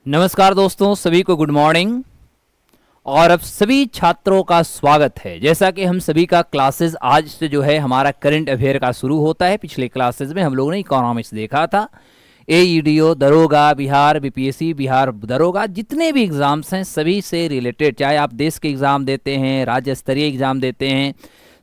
नमस्कार दोस्तों, सभी को गुड मॉर्निंग। और अब सभी छात्रों का स्वागत है। जैसा कि हम सभी का क्लासेस आज से जो है हमारा करंट अफेयर का शुरू होता है। पिछले क्लासेस में हम लोगों ने इकोनॉमिक्स देखा था, एईडीओ, दरोगा, बिहार बीपीएससी, बिहार दरोगा, जितने भी एग्ज़ाम्स हैं सभी से रिलेटेड, चाहे आप देश के एग्ज़ाम देते हैं, राज्य स्तरीय एग्ज़ाम देते हैं,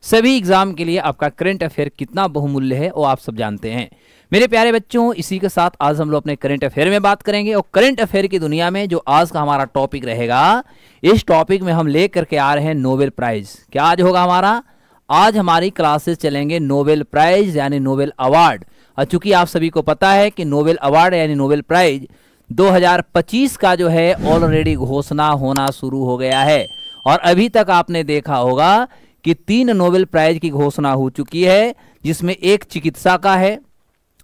सभी एग्ज़ाम के लिए आपका करंट अफेयर कितना बहुमूल्य है वो आप सब जानते हैं। मेरे प्यारे बच्चों, इसी के साथ आज हम लोग अपने करंट अफेयर में बात करेंगे। और करंट अफेयर की दुनिया में जो आज का हमारा टॉपिक रहेगा, इस टॉपिक में हम लेकर के आ रहे हैं नोबेल प्राइज। क्या आज होगा हमारा? आज हमारी क्लासेस चलेंगे नोबेल प्राइज यानी नोबेल अवार्ड। और चूंकि आप सभी को पता है कि नोबेल अवार्ड यानी नोबेल प्राइज 2025 का जो है ऑलरेडी घोषणा होना शुरू हो गया है। और अभी तक आपने देखा होगा कि 3 नोबेल प्राइज की घोषणा हो चुकी है, जिसमें एक चिकित्सा का है,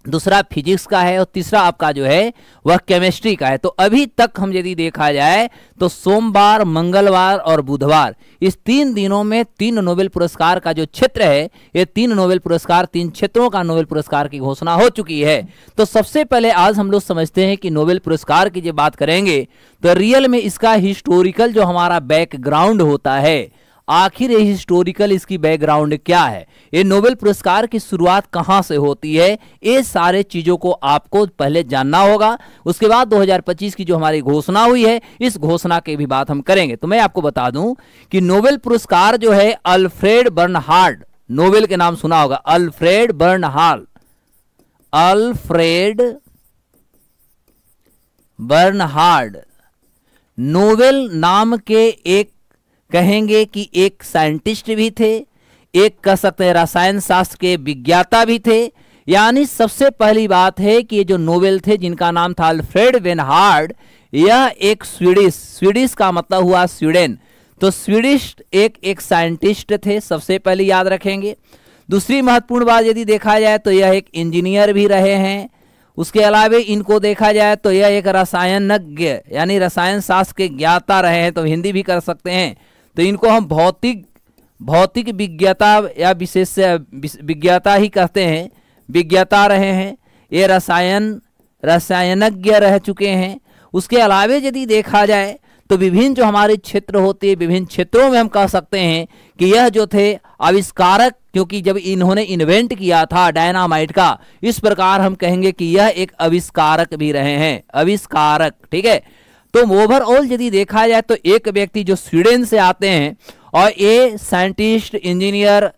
दूसरा फिजिक्स का है और तीसरा आपका जो है वह केमिस्ट्री का है। तो अभी तक हम यदि देखा जाए तो सोमवार, मंगलवार और बुधवार, इस 3 दिनों में 3 नोबेल पुरस्कार का जो क्षेत्र है, ये 3 नोबेल पुरस्कार, 3 क्षेत्रों का नोबेल पुरस्कार की घोषणा हो चुकी है। तो सबसे पहले आज हम लोग समझते हैं कि नोबेल पुरस्कार की जब बात करेंगे तो रियल में इसका हिस्टोरिकल जो हमारा बैकग्राउंड होता है, आखिर ये हिस्टोरिकल इसकी बैकग्राउंड क्या है, ये नोबेल पुरस्कार की शुरुआत कहां से होती है, ये सारे चीजों को आपको पहले जानना होगा। उसके बाद 2025 की जो हमारी घोषणा हुई है, इस घोषणा की भी बात हम करेंगे। तो मैं आपको बता दूं कि नोबेल पुरस्कार जो है अल्फ्रेड बर्नहार्ड, नोबेल के नाम सुना होगा, Alfred Bernhard, Alfred Bernhard Nobel नाम के एक कहेंगे कि एक साइंटिस्ट भी थे, एक कह सकते हैं रसायन शास्त्र के विज्ञाता भी थे। यानी सबसे पहली बात है कि ये जो नोबेल थे जिनका नाम था अल्फ्रेड बर्नहार्ड, यह एक स्वीडिश का मतलब हुआ स्वीडन, तो स्वीडिश एक साइंटिस्ट थे, सबसे पहले याद रखेंगे। दूसरी महत्वपूर्ण बात यदि देखा जाए तो यह एक इंजीनियर भी रहे हैं। उसके अलावा इनको देखा जाए तो यह एक रसायनज्ञ यानी रसायन शास्त्र के ज्ञाता रहे हैं, तो हिंदी भी कर सकते हैं। तो इनको हम भौतिक विज्ञता या विशेष विज्ञता ही कहते हैं, विज्ञता रहे हैं। ये रसायनज्ञ रह चुके हैं। उसके अलावा यदि देखा जाए तो विभिन्न जो हमारे क्षेत्र होते हैं, विभिन्न क्षेत्रों में हम कह सकते हैं कि यह जो थे आविष्कारक, क्योंकि जब इन्होंने इन्वेंट किया था डायनामाइट का, इस प्रकार हम कहेंगे कि यह एक आविष्कारक भी रहे हैं, आविष्कारक। ठीक है, तो ओवरऑल यदि देखा जाए तो एक व्यक्ति जो स्वीडन से आते हैं और ये साइंटिस्ट, इंजीनियर,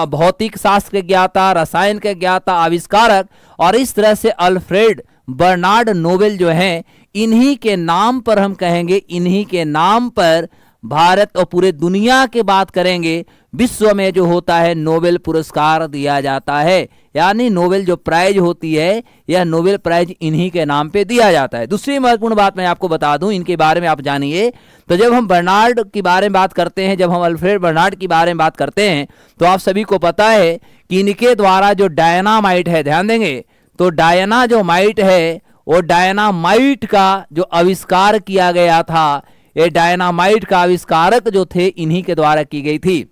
भौतिक शास्त्र के ज्ञाता, रसायन के ज्ञाता, आविष्कारक, और इस तरह से अल्फ्रेड बर्नार्ड नोबेल जो हैं, इन्हीं के नाम पर हम कहेंगे, इन्हीं के नाम पर भारत और पूरे दुनिया की बात करेंगे, विश्व में जो होता है नोबेल पुरस्कार दिया जाता है। यानी नोबेल जो प्राइज होती है, यह नोबेल प्राइज इन्हीं के नाम पे दिया जाता है। दूसरी महत्वपूर्ण बात मैं आपको बता दूं, इनके बारे में आप जानिए। तो जब हम बर्नार्ड के बारे में बात करते हैं, जब हम अल्फ्रेड बर्नार्ड के बारे में बात करते हैं, तो आप सभी को पता है कि इनके द्वारा जो डायनामाइट है, ध्यान देंगे तो डायना जो माइट है, वो डायनामाइट का जो आविष्कार किया गया था, ये डायनामाइट का आविष्कारक जो थे इन्हीं के द्वारा की गई थी।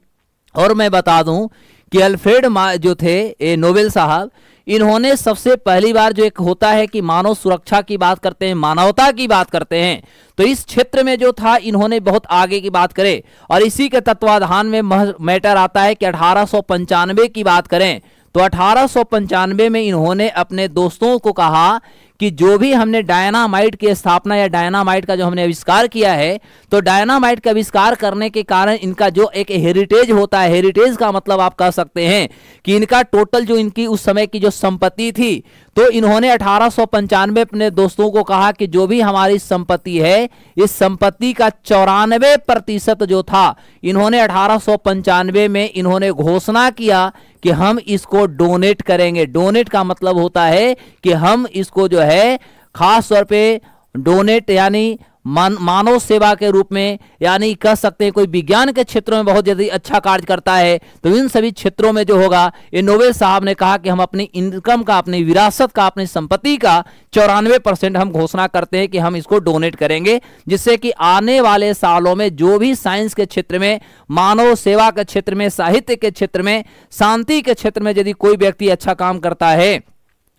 और मैं बता दूं कि अल्फ्रेड जो थे ये नोबेल साहब, इन्होंने सबसे पहली बार जो एक होता है कि मानव सुरक्षा की बात करते हैं, मानवता की बात करते हैं, तो इस क्षेत्र में जो था इन्होंने बहुत आगे की बात करे। और इसी के तत्वाधान में मैटर आता है कि 1895 की बात करें तो 1895 में इन्होंने अपने दोस्तों को कहा कि जो भी हमने डायनामाइट की स्थापना या डायनामाइट का जो हमने आविष्कार किया है, तो डायनामाइट का आविष्कार करने के कारण इनका जो एक हेरिटेज होता है, हेरिटेज का मतलब आप कह सकते हैं कि इनका टोटल जो इनकी उस समय की जो संपत्ति थी, तो इन्होंने 1895 अपने दोस्तों को कहा कि जो भी हमारी संपत्ति है, इस संपत्ति का 94% जो था, इन्होंने 1895 में इन्होंने घोषणा किया कि हम इसको डोनेट करेंगे। डोनेट का मतलब होता है कि हम इसको जो है खास तौर पे डोनेट यानी मानव सेवा के रूप में, यानी कह सकते हैं कोई विज्ञान के क्षेत्रों में बहुत यदि अच्छा कार्य करता है, तो इन सभी क्षेत्रों में जो होगा, ये नोबेल साहब ने कहा कि हम अपनी इनकम का, अपनी विरासत का, अपनी संपत्ति का 94% हम घोषणा करते हैं कि हम इसको डोनेट करेंगे, जिससे कि आने वाले सालों में जो भी साइंस के क्षेत्र में, मानव सेवा के क्षेत्र में, साहित्य के क्षेत्र में, शांति के क्षेत्र में यदि कोई व्यक्ति अच्छा काम करता है,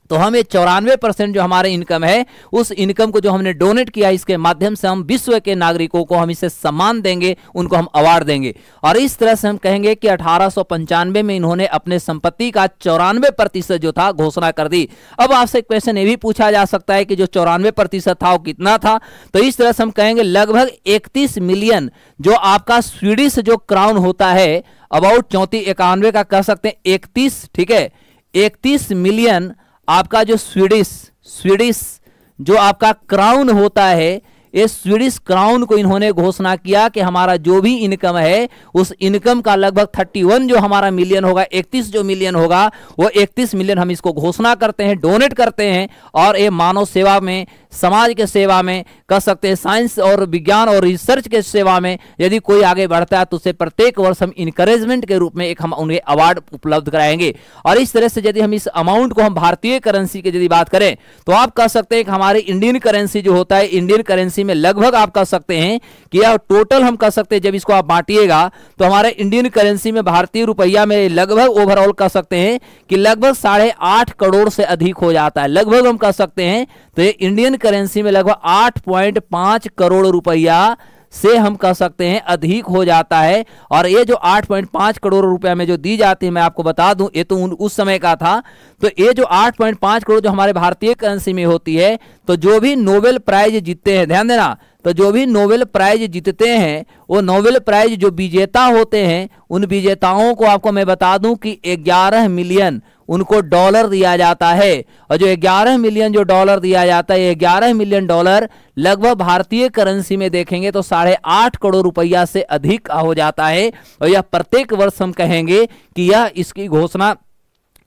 तो हम ये 94% जो हमारे इनकम है, उस इनकम को जो हमने डोनेट किया, इसके माध्यम से हम विश्व के नागरिकों को हम इसे सम्मान देंगे, उनको हम अवार्ड देंगे। और इस तरह से हम कहेंगे कि 1895 में इन्होंने अपने संपत्ति का 94% जो था घोषणा कर दी। अब आपसे क्वेश्चन ये भी पूछा जा सकता है कि जो 94% था वो कितना था, तो इस तरह से हम कहेंगे लगभग 31 मिलियन जो आपका स्वीडिश जो क्राउन होता है, अबाउट 3491 का कह सकते हैं 31, ठीक है, 31 मिलियन आपका जो स्वीडिश जो आपका क्राउन होता है, ये स्वीडिश क्राउन को इन्होंने घोषणा किया कि हमारा जो भी इनकम है, उस इनकम का लगभग 31 जो हमारा मिलियन होगा, 31 जो मिलियन होगा, वो 31 मिलियन हम इसको घोषणा करते हैं, डोनेट करते हैं। और ये मानव सेवा में, समाज के सेवा में, कह सकते हैं साइंस और विज्ञान और रिसर्च के सेवा में यदि कोई आगे बढ़ता है तो उसे प्रत्येक वर्ष हम इनकरेजमेंट के रूप में एक हम उन्हें अवार्ड उपलब्ध कराएंगे। और इस तरह से यदि हम इस अमाउंट को हम भारतीय करेंसी की यदि बात करें तो आप कह सकते हैं कि हमारी इंडियन करेंसी जो होता है, इंडियन करेंसी में लगभग आप कह सकते हैं कि यह टोटल हम कह सकते हैं जब इसको आप बांटिएगा तो हमारे इंडियन करेंसी में भारतीय रुपया में लगभग ओवरऑल कह सकते हैं कि लगभग 8.5 करोड़ से अधिक हो जाता है। लगभग हम कह सकते हैं तो ये इंडियन करेंसी में लगभग 8.5 करोड़ रुपया से हम कह सकते हैं अधिक हो जाता है। और ये जो 8.5 करोड़ रुपया में जो दी जाती है, मैं आपको बता दूं, ये तो उस समय का था। तो ये जो 8.5 करोड़ जो हमारे भारतीय करेंसी में होती है, तो जो भी नोबेल प्राइज जीतते हैं, ध्यान देना, तो जो भी नोबेल प्राइज जीतते हैं, वो नोबेल प्राइज जो विजेता होते हैं, उन विजेताओं को आपको मैं बता दूं कि 11 मिलियन उनको डॉलर दिया जाता है। और जो 11 मिलियन जो डॉलर दिया जाता है, 11 मिलियन डॉलर लगभग भारतीय करेंसी में देखेंगे तो 8.5 करोड़ रुपया से अधिक हो जाता है। और यह प्रत्येक वर्ष हम कहेंगे कि यह इसकी घोषणा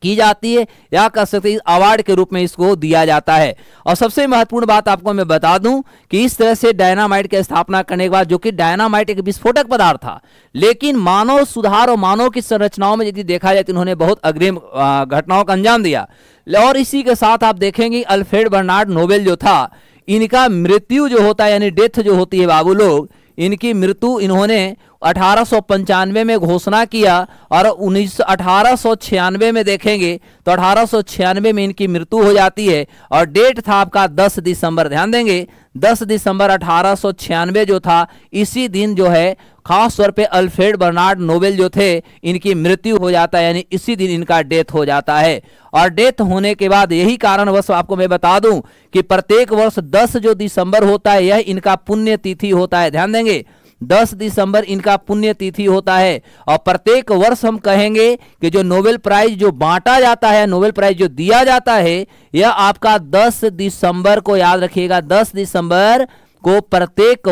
की जाती है, या कह सकते हैं अवार्ड के रूप में इसको दिया जाता है। और सबसे महत्वपूर्ण बात आपको मैं बता दूं कि इस तरह से डायनामाइट की स्थापना करने के बाद, जो कि डायनामाइट एक विस्फोटक पदार्थ था, लेकिन मानव सुधार और मानव की संरचनाओं में यदि देखा जाए तो इन्होंने बहुत अग्रिम घटनाओं का अंजाम दिया। और इसी के साथ आप देखेंगे अल्फ्रेड बर्नार्ड नोबेल जो था, इनका मृत्यु जो होता है, यानी डेथ जो होती है बाबू लोग, इनकी मृत्यु इन्होंने 1895 में घोषणा किया। और 1896 में देखेंगे तो 1896 में इनकी मृत्यु हो जाती है। और डेट था आपका 10 दिसंबर, ध्यान देंगे 10 दिसंबर 1896 जो था, इसी दिन जो है खास तौर पे अल्फ्रेड बर्नार्ड नोबेल जो थे, इनकी मृत्यु हो जाता है, यानी इसी दिन इनका डेथ हो जाता है। और डेथ होने के बाद यही कारणवश आपको मैं बता दूं कि प्रत्येक वर्ष 10 जो दिसंबर होता है, यह इनका पुण्य तिथि होता है। ध्यान देंगे 10 दिसंबर इनका पुण्य तिथि होता है। और प्रत्येक वर्ष हम कहेंगे कि जो नोबेल प्राइज जो बांटा जाता है, नोबेल प्राइज जो दिया जाता है, यह आपका 10 दिसंबर को याद रखिएगा, 10 दिसंबर को प्रत्येक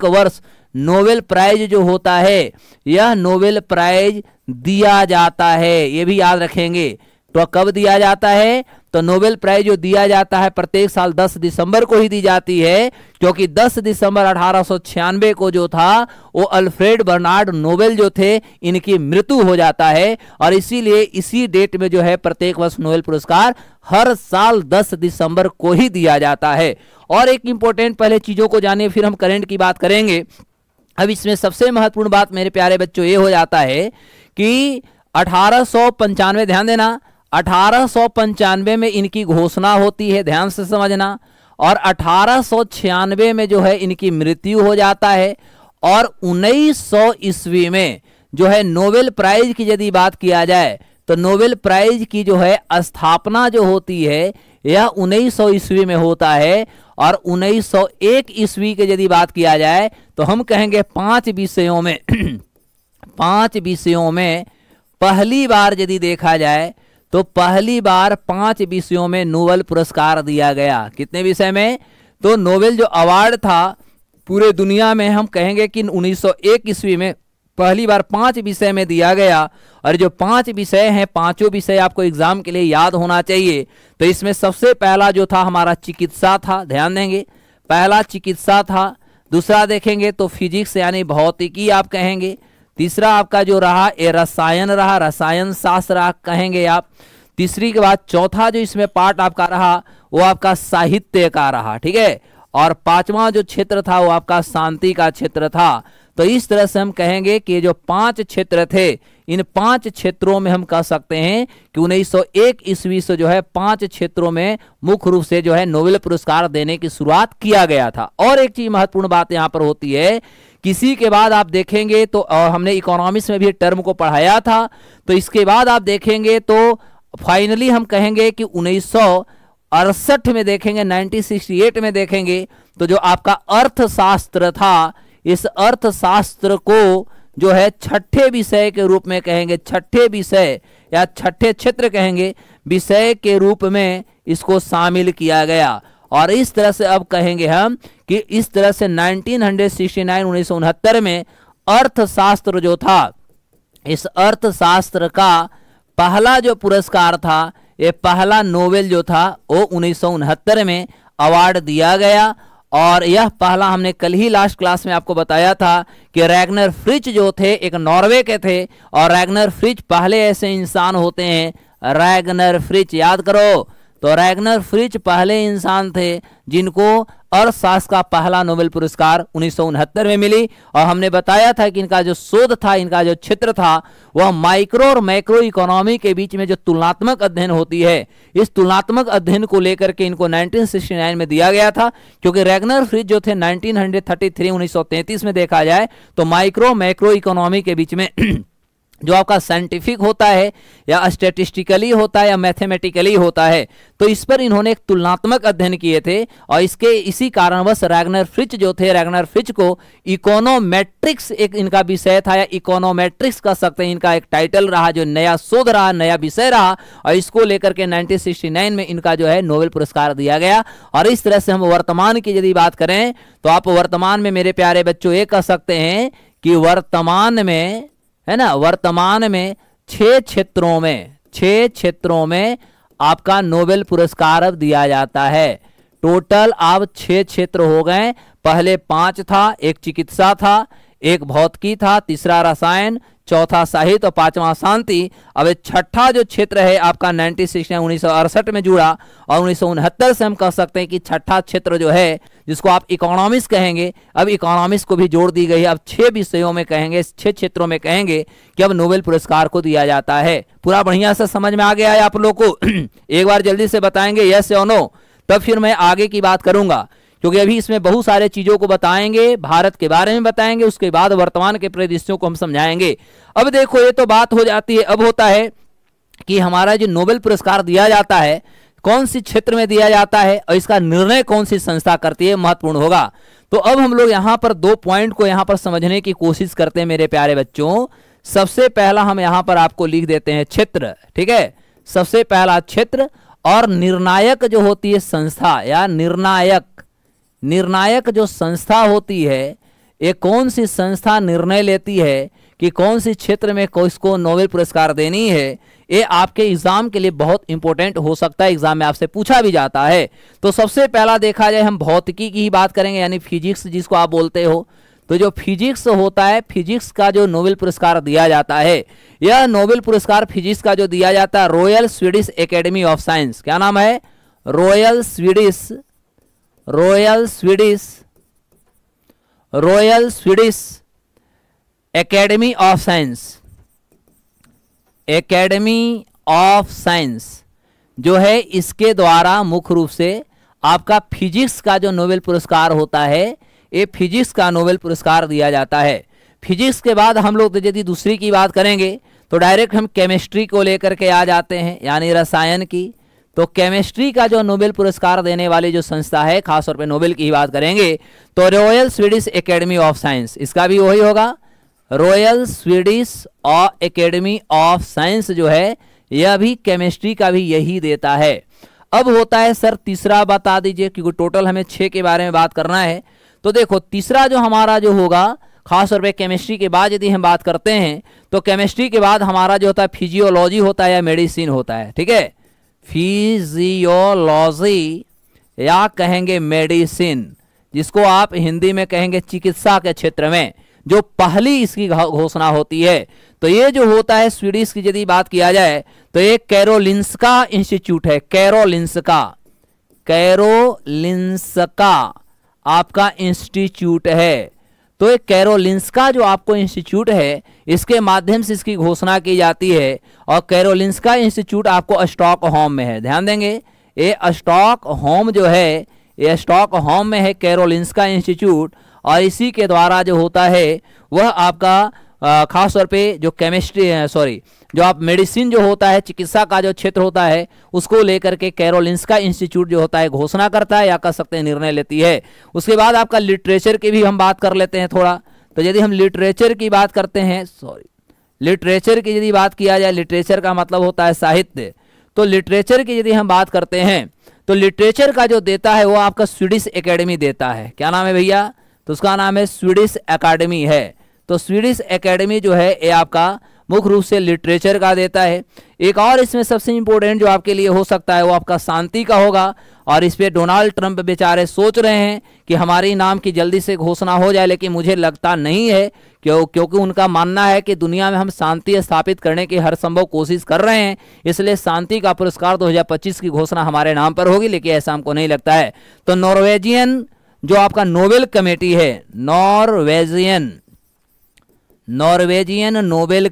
वर्ष नोबेल प्राइज जो होता है, यह नोबेल प्राइज दिया जाता है, यह भी याद रखेंगे। तो कब दिया जाता है, तो नोबेल प्राइज जो दिया जाता है प्रत्येक साल 10 दिसंबर को ही दी जाती है, क्योंकि 10 दिसंबर 1896 को जो था वो अल्फ्रेड बर्नार्ड नोबेल जो थे, इनकी मृत्यु हो जाता है। और इसीलिए इसी डेट में जो है प्रत्येक वर्ष नोबेल पुरस्कार हर साल 10 दिसंबर को ही दिया जाता है। और एक इंपॉर्टेंट पहले चीजों को जानिए, फिर हम करंट की बात करेंगे। अब इसमें सबसे महत्वपूर्ण बात मेरे प्यारे बच्चों ये हो जाता है कि 1895, ध्यान देना, 1895 में इनकी घोषणा होती है, ध्यान से समझना। और 1896 में जो है इनकी मृत्यु हो जाता है। और 1900 ईस्वी में जो है नोबेल प्राइज की यदि बात किया जाए तो नोबेल प्राइज की जो है स्थापना जो होती है, यह 1900 ईस्वी में होता है। और 1901 ईस्वी की यदि बात किया जाए तो हम कहेंगे 5 विषयों में 5 विषयों में पहली बार यदि देखा जाए तो पहली बार 5 विषयों में नोबेल पुरस्कार दिया गया। कितने विषय में, तो नोबेल जो अवार्ड था पूरे दुनिया में हम कहेंगे कि 1901 ईस्वी में पहली बार 5 विषय में दिया गया। और जो 5 विषय हैं, पांचों विषय आपको एग्जाम के लिए याद होना चाहिए। तो इसमें सबसे पहला जो था हमारा चिकित्सा था, ध्यान देंगे, पहला चिकित्सा था। दूसरा देखेंगे तो फिजिक्स यानी भौतिकी आप कहेंगे। तीसरा आपका जो रहा ये रसायन रहा, रसायन शास्त्र कहेंगे आप। तीसरी के बाद चौथा जो इसमें पार्ट आपका रहा वो आपका साहित्य का रहा, ठीक है। और 5वां जो क्षेत्र था वो आपका शांति का क्षेत्र था। तो इस तरह से हम कहेंगे कि जो 5 क्षेत्र थे, इन 5 क्षेत्रों में हम कह सकते हैं कि 1901 ईस्वी से जो है 5 क्षेत्रों में मुख्य रूप से जो है नोबेल पुरस्कार देने की शुरुआत किया गया था। और एक चीज महत्वपूर्ण बात यहां पर होती है, किसी के बाद आप देखेंगे तो, और हमने इकोनॉमिक्स में भी टर्म को पढ़ाया था, तो इसके बाद आप देखेंगे तो फाइनली हम कहेंगे कि 1968 में देखेंगे, 1968 में देखेंगे तो जो आपका अर्थशास्त्र था, इस अर्थशास्त्र को जो है छठे विषय के रूप में कहेंगे, छठे विषय या छठे क्षेत्र कहेंगे, विषय के रूप में इसको शामिल किया गया। और इस तरह से अब कहेंगे हम कि इस तरह से 1969 में अर्थशास्त्र जो था, इस अर्थशास्त्र का पहला जो पुरस्कार था, ये पहला नोबेल जो था वो 1969 में अवार्ड दिया गया। और यह पहला, हमने कल ही लास्ट क्लास में आपको बताया था कि रैगनर फ्रिच जो थे एक नॉर्वे के थे, और रैगनर फ्रिच पहले ऐसे इंसान होते हैं, रैगनर फ्रिच याद करो, तो रैगनर फ्रिच पहले इंसान थे जिनको अर्थशास्त्र का पहला नोबेल पुरस्कार 1969 में मिली। और हमने बताया था कि इनका जो शोध था, इनका जो क्षेत्र था, वह माइक्रो और मैक्रो इकोनॉमी के बीच में जो तुलनात्मक अध्ययन होती है, इस तुलनात्मक अध्ययन को लेकर के इनको 1969 में दिया गया था। क्योंकि रैगनर फ्रिच जो थे 1933 में देखा जाए तो माइक्रो मैक्रो इकोनॉमी के बीच में जो आपका साइंटिफिक होता है या स्टैटिस्टिकली होता है या मैथमेटिकली होता है, तो इस पर इन्होंने एक तुलनात्मक अध्ययन किए थे। और इसी कारणवश रैगनर फ्रिच जो थे, रैगनर फ्रिच को इकोनोमेट्रिक्स एक इनका विषय था, या इकोनोमेट्रिक्स कह सकते हैं, इनका एक टाइटल रहा, जो नया शोध रहा, नया विषय रहा, और इसको लेकर के 1969 में इनका जो है नोबेल पुरस्कार दिया गया। और इस तरह से हम वर्तमान की यदि बात करें तो आप वर्तमान में मेरे प्यारे बच्चों ये कह सकते हैं कि वर्तमान में, है ना, वर्तमान में 6 क्षेत्रों में आपका नोबेल पुरस्कार अब दिया जाता है। टोटल अब 6 क्षेत्र हो गए, पहले 5 था, एक चिकित्सा था, एक भौतिकी था, तीसरा रसायन, चौथा साहित्य और पांचवा शांति। अब छठा जो क्षेत्र है आपका 1968 में जुड़ा, और 1969 से हम कह सकते हैं कि छठा क्षेत्र जो है, जिसको आप इकोनॉमिक्स कहेंगे, अब इकोनॉमिक्स को भी जोड़ दी गई है। अब 6 विषयों में कहेंगे, 6 क्षेत्रों में कहेंगे कि अब नोबेल पुरस्कार को दिया जाता है। पूरा बढ़िया से समझ में आ गया है आप लोग को? एक बार जल्दी से बताएंगे यस या नो, तब फिर मैं आगे की बात करूंगा, क्योंकि अभी इसमें बहुत सारे चीजों को बताएंगे, भारत के बारे में बताएंगे, उसके बाद वर्तमान के परिदृश्यों को हम समझाएंगे। अब देखो, ये तो बात हो जाती है, अब होता है कि हमारा जो नोबेल पुरस्कार दिया जाता है कौन सी क्षेत्र में दिया जाता है और इसका निर्णय कौन सी संस्था करती है, महत्वपूर्ण होगा। तो अब हम लोग यहाँ पर 2 पॉइंट को यहाँ पर समझने की कोशिश करते हैं मेरे प्यारे बच्चों। सबसे पहला हम यहाँ पर आपको लिख देते हैं क्षेत्र, ठीक है, सबसे पहला क्षेत्र। और निर्णायक जो होती है संस्था, या निर्णायक जो संस्था होती है, ये कौन सी संस्था निर्णय लेती है कि कौन सी क्षेत्र में किसको नोबेल पुरस्कार देनी है, ये आपके एग्जाम के लिए बहुत इंपॉर्टेंट हो सकता है, एग्जाम में आपसे पूछा भी जाता है। तो सबसे पहला देखा जाए हम भौतिकी की ही बात करेंगे, यानी फिजिक्स जिसको आप बोलते हो। तो जो फिजिक्स होता है, फिजिक्स का जो नोबेल पुरस्कार दिया जाता है, यह नोबेल पुरस्कार फिजिक्स का जो दिया जाता है royal Swedish academy of science, क्या नाम है, royal Swedish academy of science जो है, इसके द्वारा मुख्य रूप से आपका फिजिक्स का जो नोबेल पुरस्कार होता है, ये फिजिक्स का नोबेल पुरस्कार दिया जाता है। फिजिक्स के बाद हम लोग यदि दूसरी की बात करेंगे तो डायरेक्ट हम केमिस्ट्री को लेकर के आ जाते हैं, यानी रसायन की। तो केमिस्ट्री का जो नोबेल पुरस्कार देने वाली जो संस्था है, खासतौर पे नोबेल की ही बात करेंगे तो royal Swedish academy of science, इसका भी वही होगा, royal Swedish academy of science जो है, यह भी केमिस्ट्री का भी यही देता है। अब होता है सर तीसरा बता दीजिए, क्योंकि टोटल हमें 6 के बारे में बात करना है। तो देखो तीसरा जो हमारा जो होगा, खासतौर पे केमिस्ट्री के बाद यदि हम बात करते हैं तो केमिस्ट्री के बाद हमारा जो होता है फिजियोलॉजी होता है या मेडिसिन होता है, ठीक है, फिजियोलॉजी या कहेंगे मेडिसिन, जिसको आप हिंदी में कहेंगे चिकित्सा के क्षेत्र में, जो पहली इसकी घोषणा होती है। तो ये जो होता है स्वीडिश की यदि बात किया जाए तो ये कैरोलिंस्का इंस्टीट्यूट है, कैरोलिंस्का आपका इंस्टीट्यूट है। तो एक कैरोलिंस्का जो आपको इंस्टीट्यूट है, इसके माध्यम से इसकी घोषणा की जाती है। और कैरोलिंस्का इंस्टीट्यूट आपको स्टॉकहोम में है, ध्यान देंगे, ये स्टॉकहोम जो है, ये स्टॉकहोम में है कैरोलिंस्का इंस्टीट्यूट। और इसी के द्वारा जो होता है वह आपका खास तौर पे जो केमिस्ट्री जो आप मेडिसिन जो होता है, चिकित्सा का जो क्षेत्र होता है, उसको लेकर के कैरोलिंस्का इंस्टीट्यूट जो होता है घोषणा करता है या कह सकते हैं निर्णय लेती है। उसके बाद आपका लिटरेचर की भी हम बात कर लेते हैं थोड़ा। तो यदि हम लिटरेचर की बात करते हैं, लिटरेचर की यदि बात किया जाए, लिटरेचर का मतलब होता है साहित्य। तो लिटरेचर की यदि हम बात करते हैं तो लिटरेचर का जो देता है वो आपका स्वीडिश एकेडमी देता है। क्या नाम है भैया? तो उसका नाम है स्वीडिश एकेडमी है। तो स्वीडिश एकेडमी जो है ये आपका मुख्य रूप से लिटरेचर का देता है। एक और इसमें सबसे इंपॉर्टेंट जो आपके लिए हो सकता है वो आपका शांति का होगा। और इस पे डोनाल्ड ट्रंप बेचारे सोच रहे हैं कि हमारे नाम की जल्दी से घोषणा हो जाए, लेकिन मुझे लगता नहीं है, क्योंकि उनका मानना है कि दुनिया में हम शांति स्थापित करने की हर संभव कोशिश कर रहे हैं, इसलिए शांति का पुरस्कार 2025 की घोषणा हमारे नाम पर होगी, लेकिन ऐसा हमको नहीं लगता है। तो नॉर्वेजियन जो आपका नोबेल कमेटी है, नॉर्वेजियन नोबेल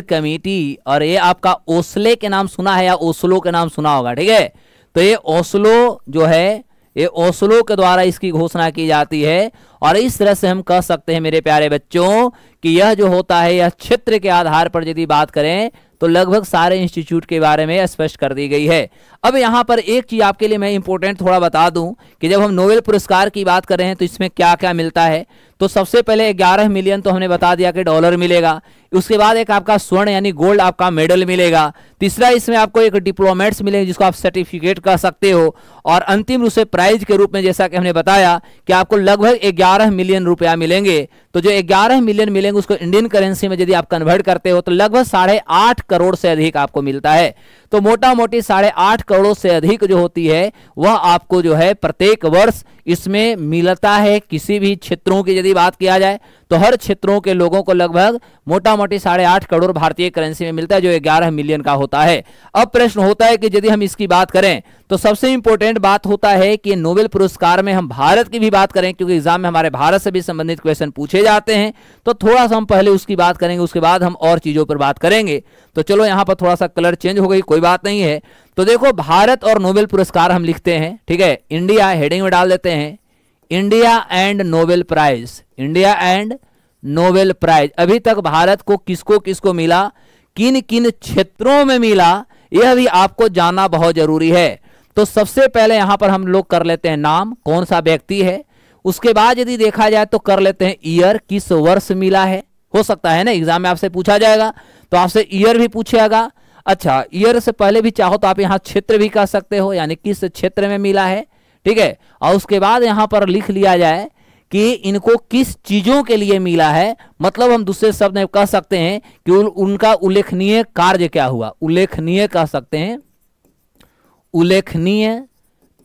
कमेटी, और ये आपका ओस्ले के नाम सुना है या ओस्लो के नाम सुना होगा, ठीक है। तो ये ओस्लो जो है, ये ओस्लो के द्वारा इसकी घोषणा की जाती है। और इस तरह से हम कह सकते हैं मेरे प्यारे बच्चों कि यह जो होता है यह क्षेत्र के आधार पर यदि बात करें तो लगभग सारे इंस्टीट्यूट के बारे में स्पष्ट कर दी गई है। अब यहाँ पर एक चीज आपके लिए मैं इंपॉर्टेंट थोड़ा बता दूं कि जब हम नोबेल पुरस्कार की बात कर रहे हैं तो इसमें क्या क्या मिलता है। तो सबसे पहले 11 मिलियन तो हमने बता दिया कि डॉलर मिलेगा। उसके बाद एक आपका स्वर्ण यानी गोल्ड आपका मेडल मिलेगा। तीसरा इसमें आपको एक डिप्लोमेट्स मिलेंगे जिसको आप सर्टिफिकेट कह सकते हो। और अंतिम रूप से प्राइज के रूप में जैसा कि हमने बताया कि आपको लगभग 11 मिलियन रुपया मिलेंगे। तो जो 11 मिलियन मिलेंगे उसको इंडियन करेंसी में यदि आप कन्वर्ट करते हो तो लगभग 8.5 करोड़ से अधिक आपको मिलता है। तो मोटा मोटी 8.5 करोड़ से अधिक जो होती है वह आपको जो है प्रत्येक वर्ष इसमें मिलता है। किसी भी क्षेत्रों की यदि बात किया जाए तो हर क्षेत्रों के लोगों को लगभग मोटा मोटी 8.5 करोड़ भारतीय करेंसी में मिलता है, जो 11 मिलियन का होता है। अब प्रश्न होता है कि यदि हम इसकी बात करें तो सबसे इंपॉर्टेंट बात होता है कि नोबेल पुरस्कार में हम भारत की भी बात करें, क्योंकि एग्जाम में हमारे भारत से भी संबंधित क्वेश्चन पूछे जाते हैं। तो थोड़ा सा हम पहले उसकी बात करेंगे, उसके बाद हम और चीजों पर बात करेंगे। तो चलो यहाँ पर थोड़ा सा कलर चेंज हो गई, कोई बात नहीं है। तो देखो भारत और नोबेल पुरस्कार हम लिखते हैं, ठीक है, इंडिया हेडिंग में डाल देते हैं, India and Nobel Prize, India and Nobel Prize. अभी तक भारत को किसको किसको मिला, किन किन क्षेत्रों में मिला, यह भी आपको जानना बहुत जरूरी है। तो सबसे पहले यहां पर हम लोग कर लेते हैं नाम, कौन सा व्यक्ति है। उसके बाद यदि देखा जाए तो कर लेते हैं ईयर, किस वर्ष मिला है। हो सकता है ना एग्जाम में आपसे पूछा जाएगा तो आपसे ईयर भी पूछेगा। अच्छा, ईयर से पहले भी चाहो तो आप यहां क्षेत्र भी कह सकते हो, यानी किस क्षेत्र में मिला है, ठीक है। और उसके बाद यहां पर लिख लिया जाए कि इनको किस चीजों के लिए मिला है। मतलब हम दूसरे शब्द में कह सकते हैं कि उनका उल्लेखनीय कार्य क्या हुआ, उल्लेखनीय कह सकते हैं, उल्लेखनीय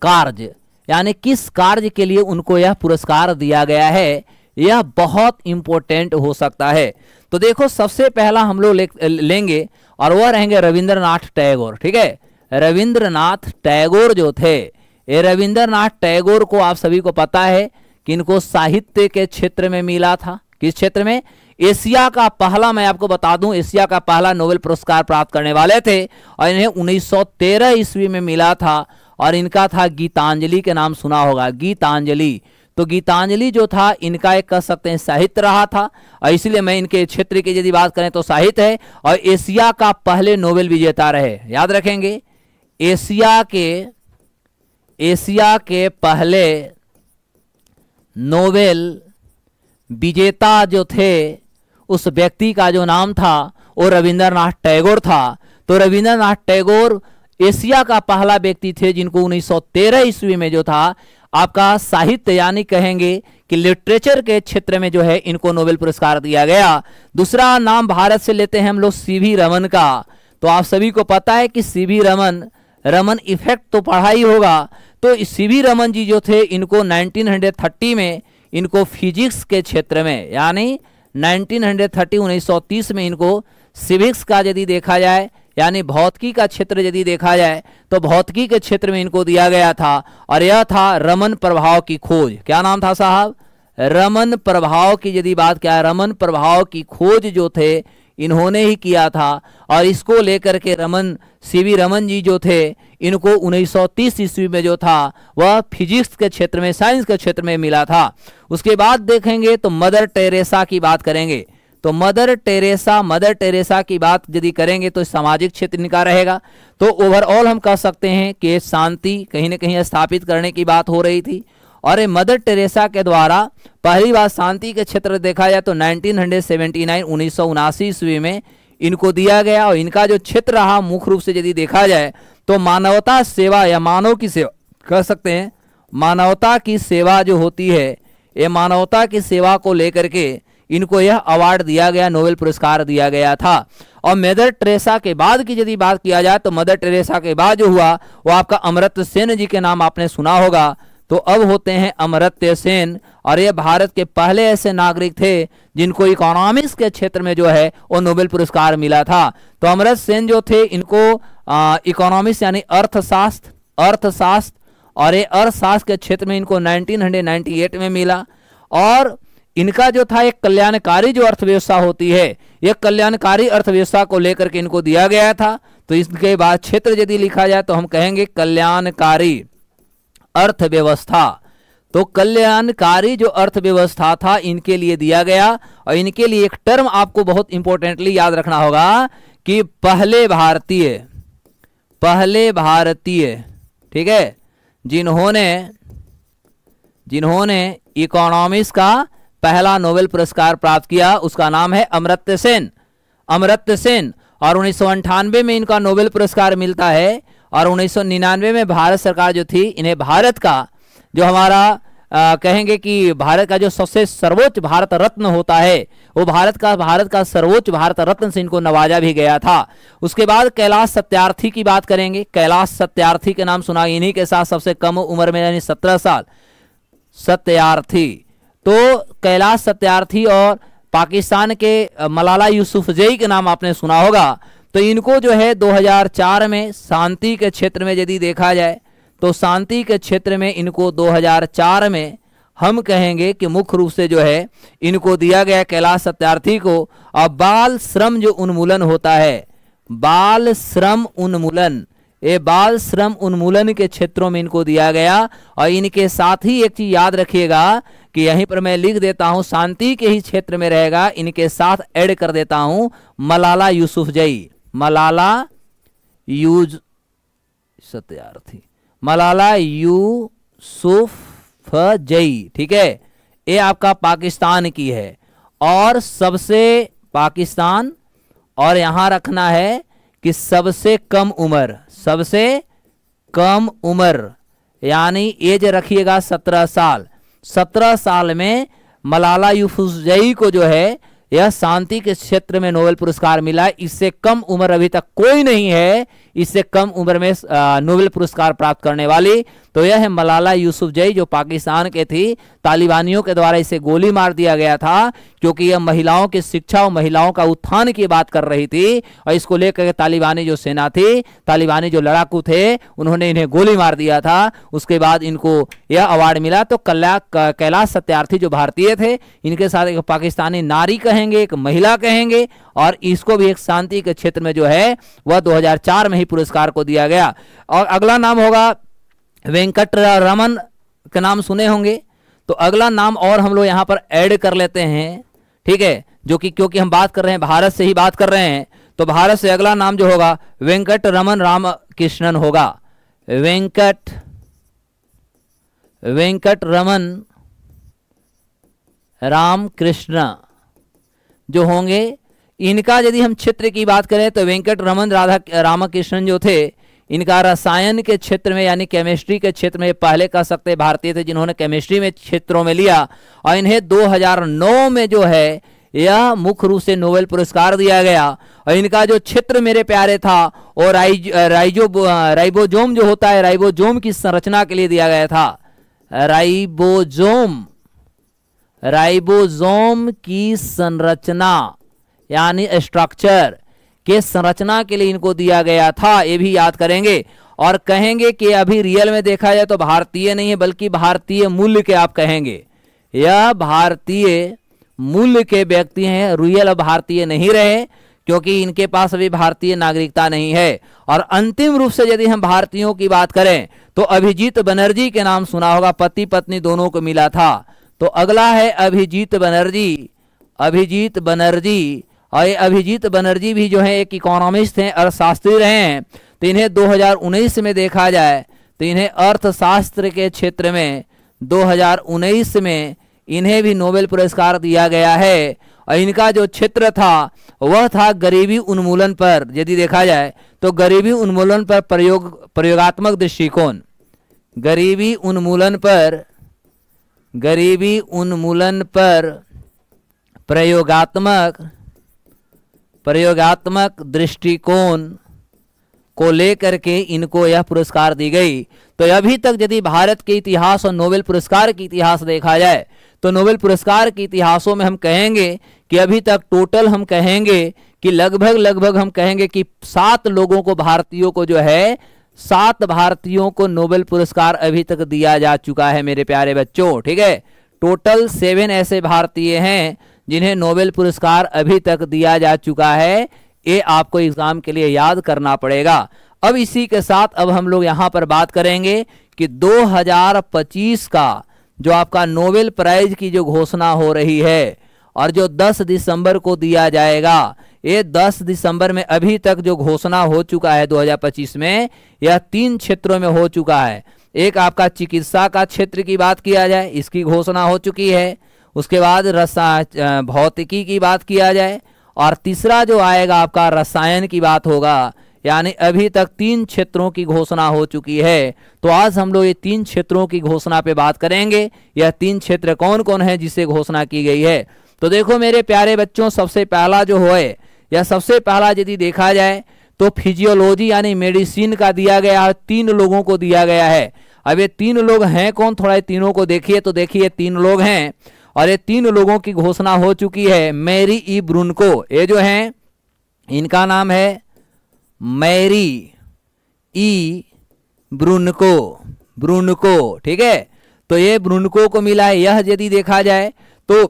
कार्य, यानी किस कार्य के लिए उनको यह पुरस्कार दिया गया है, यह बहुत इंपॉर्टेंट हो सकता है। तो देखो सबसे पहला हम लोग लेंगे और वह रहेंगे रविंद्रनाथ टैगोर, ठीक है। रविंद्रनाथ टैगोर जो थे, ये रविंद्रनाथ टैगोर को आप सभी को पता है कि इनको साहित्य के क्षेत्र में मिला था। किस क्षेत्र में? एशिया का पहला, मैं आपको बता दूं, एशिया का पहला नोबेल पुरस्कार प्राप्त करने वाले थे और इन्हें 1913 ईस्वी में मिला था। और इनका था गीतांजलि के नाम सुना होगा, गीतांजलि। तो गीतांजलि जो था इनका एक कह सकते हैं साहित्य रहा था, और इसलिए मैं इनके क्षेत्र की यदि बात करें तो साहित्य है। और एशिया का पहले नोबेल विजेता रहे, याद रखेंगे, एशिया के पहले नोबेल विजेता जो थे उस व्यक्ति का जो नाम था वो रविंद्रनाथ टैगोर था। तो रविंद्रनाथ टैगोर एशिया का पहला व्यक्ति थे जिनको 1913 ईस्वी में जो था आपका साहित्य यानी कहेंगे कि लिटरेचर के क्षेत्र में जो है इनको नोबेल पुरस्कार दिया गया। दूसरा नाम भारत से लेते हैं हम लोग सीवी रमन का। तो आप सभी को पता है कि सीवी रमन इफेक्ट तो पढ़ा ही होगा। तो सीवी रमन जी जो थे इनको 1930 में इनको फिजिक्स के क्षेत्र में, यानी 1930 1930 में इनको सिविक्स का यदि देखा जाए यानी भौतिकी का क्षेत्र यदि देखा जाए तो भौतिकी के क्षेत्र में इनको दिया गया था, और यह था रमन प्रभाव की खोज। क्या नाम था साहब? रमन प्रभाव की यदि बात क्या, रमन प्रभाव की खोज जो थे इन्होंने ही किया था, और इसको लेकर के सीवी रमन जी जो थे इनको 1930 ईस्वी में जो था वह फिजिक्स के क्षेत्र में, साइंस के क्षेत्र में मिला था। उसके बाद देखेंगे तो मदर टेरेसा की बात करेंगे, तो मदर टेरेसा की बात यदि करेंगे तो सामाजिक क्षेत्र इनका रहेगा। तो ओवरऑल हम कह सकते हैं कि शांति कहीं ना कहीं स्थापित करने की बात हो रही थी, और मदर टेरेसा के द्वारा पहली बार शांति के क्षेत्र देखा जाए तो 1979 ईस्वी में इनको दिया गया, और इनका जो क्षेत्र रहा मुख्य रूप से यदि देखा जाए तो मानवता सेवा या मानव की सेवा कह सकते हैं। मानवता की सेवा जो होती है, ये मानवता की सेवा को लेकर के इनको यह अवार्ड दिया गया, नोबेल पुरस्कार दिया गया था। और मदर टेरेसा के बाद की यदि बात किया जाए तो मदर टेरेसा के बाद जो हुआ वो आपका अमर्त्य सेन जी के नाम आपने सुना होगा। तो अब होते हैं अमर्त्य सेन, और ये भारत के पहले ऐसे नागरिक थे जिनको इकोनॉमिक्स के क्षेत्र में जो है वो नोबेल पुरस्कार मिला था। तो अमर्त्य सेन जो थे इनको इकोनॉमिक्स यानी अर्थशास्त्र और ये अर्थशास्त्र के क्षेत्र में इनको 1998 में मिला। और इनका जो था एक कल्याणकारी जो अर्थव्यवस्था होती है, ये कल्याणकारी अर्थव्यवस्था को लेकर के इनको दिया गया था। तो इसके बाद क्षेत्र यदि लिखा जाए तो हम कहेंगे कल्याणकारी अर्थव्यवस्था। तो कल्याणकारी जो अर्थव्यवस्था था इनके लिए दिया गया, और इनके लिए एक टर्म आपको बहुत इंपॉर्टेंटली याद रखना होगा कि पहले भारतीय, ठीक है, जिन्होंने इकोनॉमिक्स का पहला नोबेल पुरस्कार प्राप्त किया उसका नाम है अमर्त्य सेन। और 1998 में इनका नोबेल पुरस्कार मिलता है, और 1999 में भारत सरकार जो थी इन्हें भारत का जो हमारा कहेंगे कि भारत का जो सबसे सर्वोच्च भारत रत्न होता है वो भारत का सर्वोच्च भारत रत्न से इनको नवाजा भी गया था। उसके बाद कैलाश सत्यार्थी की बात करेंगे। कैलाश सत्यार्थी के नाम सुना, इन्हीं के साथ सबसे कम उम्र में यानी 17 साल सत्यार्थी। तो कैलाश सत्यार्थी और पाकिस्तान के मलाला यूसुफजई के नाम आपने सुना होगा। तो इनको जो है 2004 में शांति के क्षेत्र में यदि देखा जाए तो शांति के क्षेत्र में इनको 2004 में हम कहेंगे कि मुख्य रूप से जो है इनको दिया गया कैलाश सत्यार्थी को। और बाल श्रम जो उन्मूलन होता है, बाल श्रम उन्मूलन, ये बाल श्रम उन्मूलन के क्षेत्रों में इनको दिया गया। और इनके साथ ही एक चीज याद रखिएगा कि यहीं पर मैं लिख देता हूं, शांति के ही क्षेत्र में रहेगा, इनके साथ ऐड कर देता हूं मलाला यूसुफजई, मलाला यूसुफजई, ठीक है। ये आपका पाकिस्तान की है, और सबसे पाकिस्तान, और यहां रखना है कि सबसे कम उम्र यानी एज रखिएगा 17 साल। 17 साल में मलाला यूसुफजई को जो है यह शांति के क्षेत्र में नोबेल पुरस्कार मिला। इससे कम उम्र अभी तक कोई नहीं है, इससे कम उम्र में नोबेल पुरस्कार प्राप्त करने वाली। तो यह है मलाला यूसुफजई जो पाकिस्तान के थी। तालिबानियों के द्वारा इसे गोली मार दिया गया था क्योंकि यह महिलाओं की शिक्षा और महिलाओं का उत्थान की बात कर रही थी, और इसको लेकर के तालिबानी जो सेना थी, तालिबानी जो लड़ाकू थे, उन्होंने इन्हें गोली मार दिया था। उसके बाद इनको यह अवार्ड मिला। तो कैलाश सत्यार्थी जो भारतीय थे, इनके साथ एक पाकिस्तानी नारी कहेंगे, एक महिला कहेंगे, और इसको भी एक शांति के क्षेत्र में जो है वह 2004 में ही पुरस्कार को दिया गया। और अगला नाम होगा वेंकट रमन का नाम सुने होंगे। तो अगला नाम और हम लोग यहां पर ऐड कर लेते हैं, ठीक है, जो कि क्योंकि हम बात कर रहे हैं भारत से ही बात कर रहे हैं, तो भारत से अगला नाम जो होगा वेंकट रमन रामकृष्णन होगा। वेंकट रमन रामकृष्ण जो होंगे, इनका यदि हम क्षेत्र की बात करें तो वेंकट रमन रामकृष्णन जो थे, इनका रसायन के क्षेत्र में यानी केमिस्ट्री के क्षेत्र में पहले कह सकते भारतीय थे जिन्होंने केमिस्ट्री में क्षेत्रों में लिया। और इन्हें 2009 में जो है यह मुख्य रूप से नोबेल पुरस्कार दिया गया। और इनका जो क्षेत्र मेरे प्यारे था और राइबोजोम जो होता है, राइबोजोम की संरचना के लिए दिया गया था। राइबोजोम की संरचना यानी स्ट्रक्चर के संरचना के लिए इनको दिया गया था, ये भी याद करेंगे। और कहेंगे कि अभी रियल में देखा जाए तो भारतीय नहीं है बल्कि भारतीय मूल्य के आप कहेंगे, यह भारतीय मूल्य के व्यक्ति हैं, रियल भारतीय नहीं रहे क्योंकि इनके पास अभी भारतीय नागरिकता नहीं है। और अंतिम रूप से यदि हम भारतीयों की बात करें तो अभिजीत बनर्जी के नाम सुना होगा, पति पत्नी दोनों को मिला था। तो अगला है अभिजीत बनर्जी। अभिजीत बनर्जी, और ये अभिजीत बनर्जी भी जो है एक इकोनॉमिस्ट हैं, अर्थशास्त्री रहे हैं। तो इन्हें 2019 में देखा जाए तो इन्हें अर्थशास्त्र के क्षेत्र में 2019 में इन्हें भी नोबेल पुरस्कार दिया गया है। और इनका जो क्षेत्र था वह था गरीबी उन्मूलन पर, यदि देखा जाए तो गरीबी उन्मूलन पर प्रयोगात्मक दृष्टिकोण, गरीबी उन्मूलन पर प्रयोगात्मक दृष्टिकोण को लेकर के इनको यह पुरस्कार दी गई। तो अभी तक यदि भारत के इतिहास और नोबेल पुरस्कार के इतिहास देखा जाए तो नोबेल पुरस्कार के इतिहासों में हम कहेंगे कि अभी तक टोटल हम कहेंगे कि लगभग हम कहेंगे कि 7 लोगों को, भारतीयों को जो है 7 भारतीयों को नोबेल पुरस्कार अभी तक दिया जा चुका है मेरे प्यारे बच्चों। ठीक है, टोटल 7 ऐसे भारतीय हैं जिन्हें नोबेल पुरस्कार अभी तक दिया जा चुका है। ये आपको एग्जाम के लिए याद करना पड़ेगा। अब इसी के साथ अब हम लोग यहाँ पर बात करेंगे कि 2025 का जो आपका नोबेल प्राइज की जो घोषणा हो रही है और जो 10 दिसंबर को दिया जाएगा, ये 10 दिसंबर में अभी तक जो घोषणा हो चुका है 2025 में, यह 3 क्षेत्रों में हो चुका है। एक आपका चिकित्सा का क्षेत्र की बात किया जाए, इसकी घोषणा हो चुकी है। उसके बाद भौतिकी की बात किया जाए, और तीसरा जो आएगा आपका रसायन की बात होगा। यानी अभी तक 3 क्षेत्रों की घोषणा हो चुकी है। तो आज हम लोग ये 3 क्षेत्रों की घोषणा पे बात करेंगे। यह 3 क्षेत्र कौन कौन है जिसे घोषणा की गई है। तो देखो मेरे प्यारे बच्चों, सबसे पहला जो है, या सबसे पहला यदि देखा जाए तो फिजियोलॉजी यानी मेडिसिन का दिया गया है, 3 लोगों को दिया गया है। अब ये 3 लोग हैं कौन, थोड़ा ये तीनों को देखिए। तो देखिए 3 लोग हैं और ये 3 लोगों की घोषणा हो चुकी है। मैरी ई ब्रुनको, ये जो हैं इनका नाम है मैरी ई ब्रुनको। ठीक है, तो ये ब्रुनको को मिला है। यह यदि देखा जाए तो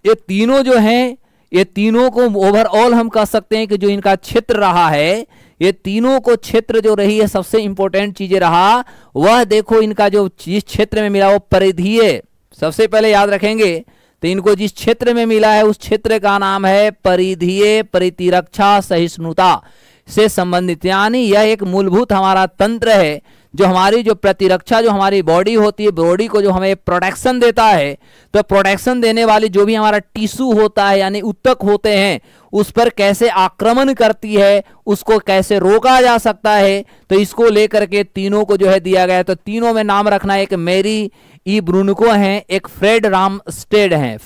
ये तीनों जो हैं, ये तीनों को ओवरऑल हम कह सकते हैं कि जो इनका क्षेत्र रहा है, ये तीनों को क्षेत्र जो रही है, सबसे इंपॉर्टेंट चीजें रहा वह देखो इनका जो जिस क्षेत्र में मिला वो परिधीय, सबसे पहले याद रखेंगे। तो इनको जिस क्षेत्र में मिला है उस क्षेत्र का नाम है परिधीय प्रतिरक्षा सहिष्णुता से संबंधित। यानी यह एक मूलभूत हमारा तंत्र है जो हमारी जो प्रतिरक्षा, जो हमारी बॉडी होती है, बॉडी को जो हमें प्रोटेक्शन देता है। तो प्रोटेक्शन देने वाली जो भी हमारा टिश्यू होता है यानी ऊतक होते हैं, उस पर कैसे आक्रमण करती है, उसको कैसे रोका जा सकता है। तो इसको लेकर के तीनों को जो है दिया गया है। तो तीनों में नाम रखना, एक मैरी ई ब्रुनको हैं, एक फ्रेड रामस्टेड हैं,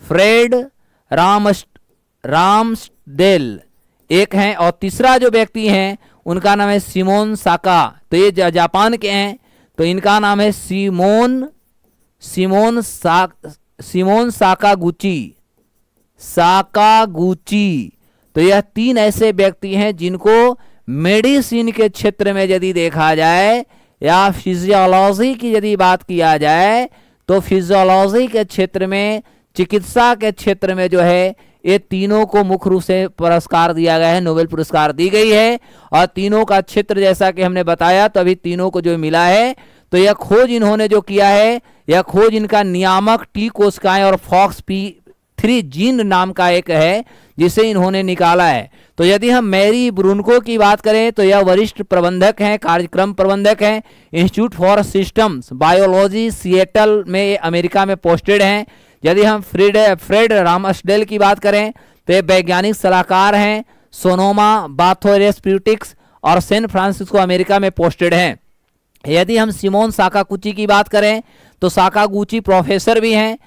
फ्रेड रामस्टेल एक हैं, और तीसरा जो व्यक्ति हैं उनका नाम है सिमोन साका। तो ये जापान के हैं, तो इनका नाम है सिमोन साकागुची। तो यह 3 ऐसे व्यक्ति हैं जिनको मेडिसिन के क्षेत्र में यदि देखा जाए या फिजियोलॉजी की यदि बात किया जाए तो फिजियोलॉजी के क्षेत्र में, चिकित्सा के क्षेत्र में जो है ये तीनों को मुख्य रूप से पुरस्कार दिया गया है, नोबेल पुरस्कार दी गई है। और तीनों का क्षेत्र जैसा कि हमने बताया, तो अभी तीनों को जो मिला है, तो यह खोज इन्होंने जो किया है, यह खोज इनका नियामक टी कोशिकाएं और FOXP3 जीन नाम का एक है जिसे इन्होंने निकाला है। तो यदि हम मैरी ब्रुनको की बात करें तो यह वरिष्ठ प्रबंधक हैं, कार्यक्रम प्रबंधक हैं, institute for systems biology Seattle में, अमेरिका में पोस्टेड हैं। यदि हम फ्रेड रामस्डेल की बात करें तो ये वैज्ञानिक सलाहकार हैं, सोनोमा बायोथेरेप्यूटिक्स और सैन फ्रांसिस्को अमेरिका में पोस्टेड हैं। यदि हम सिमोन साकागुची की बात करें तो साकागुची प्रोफेसर भी हैं,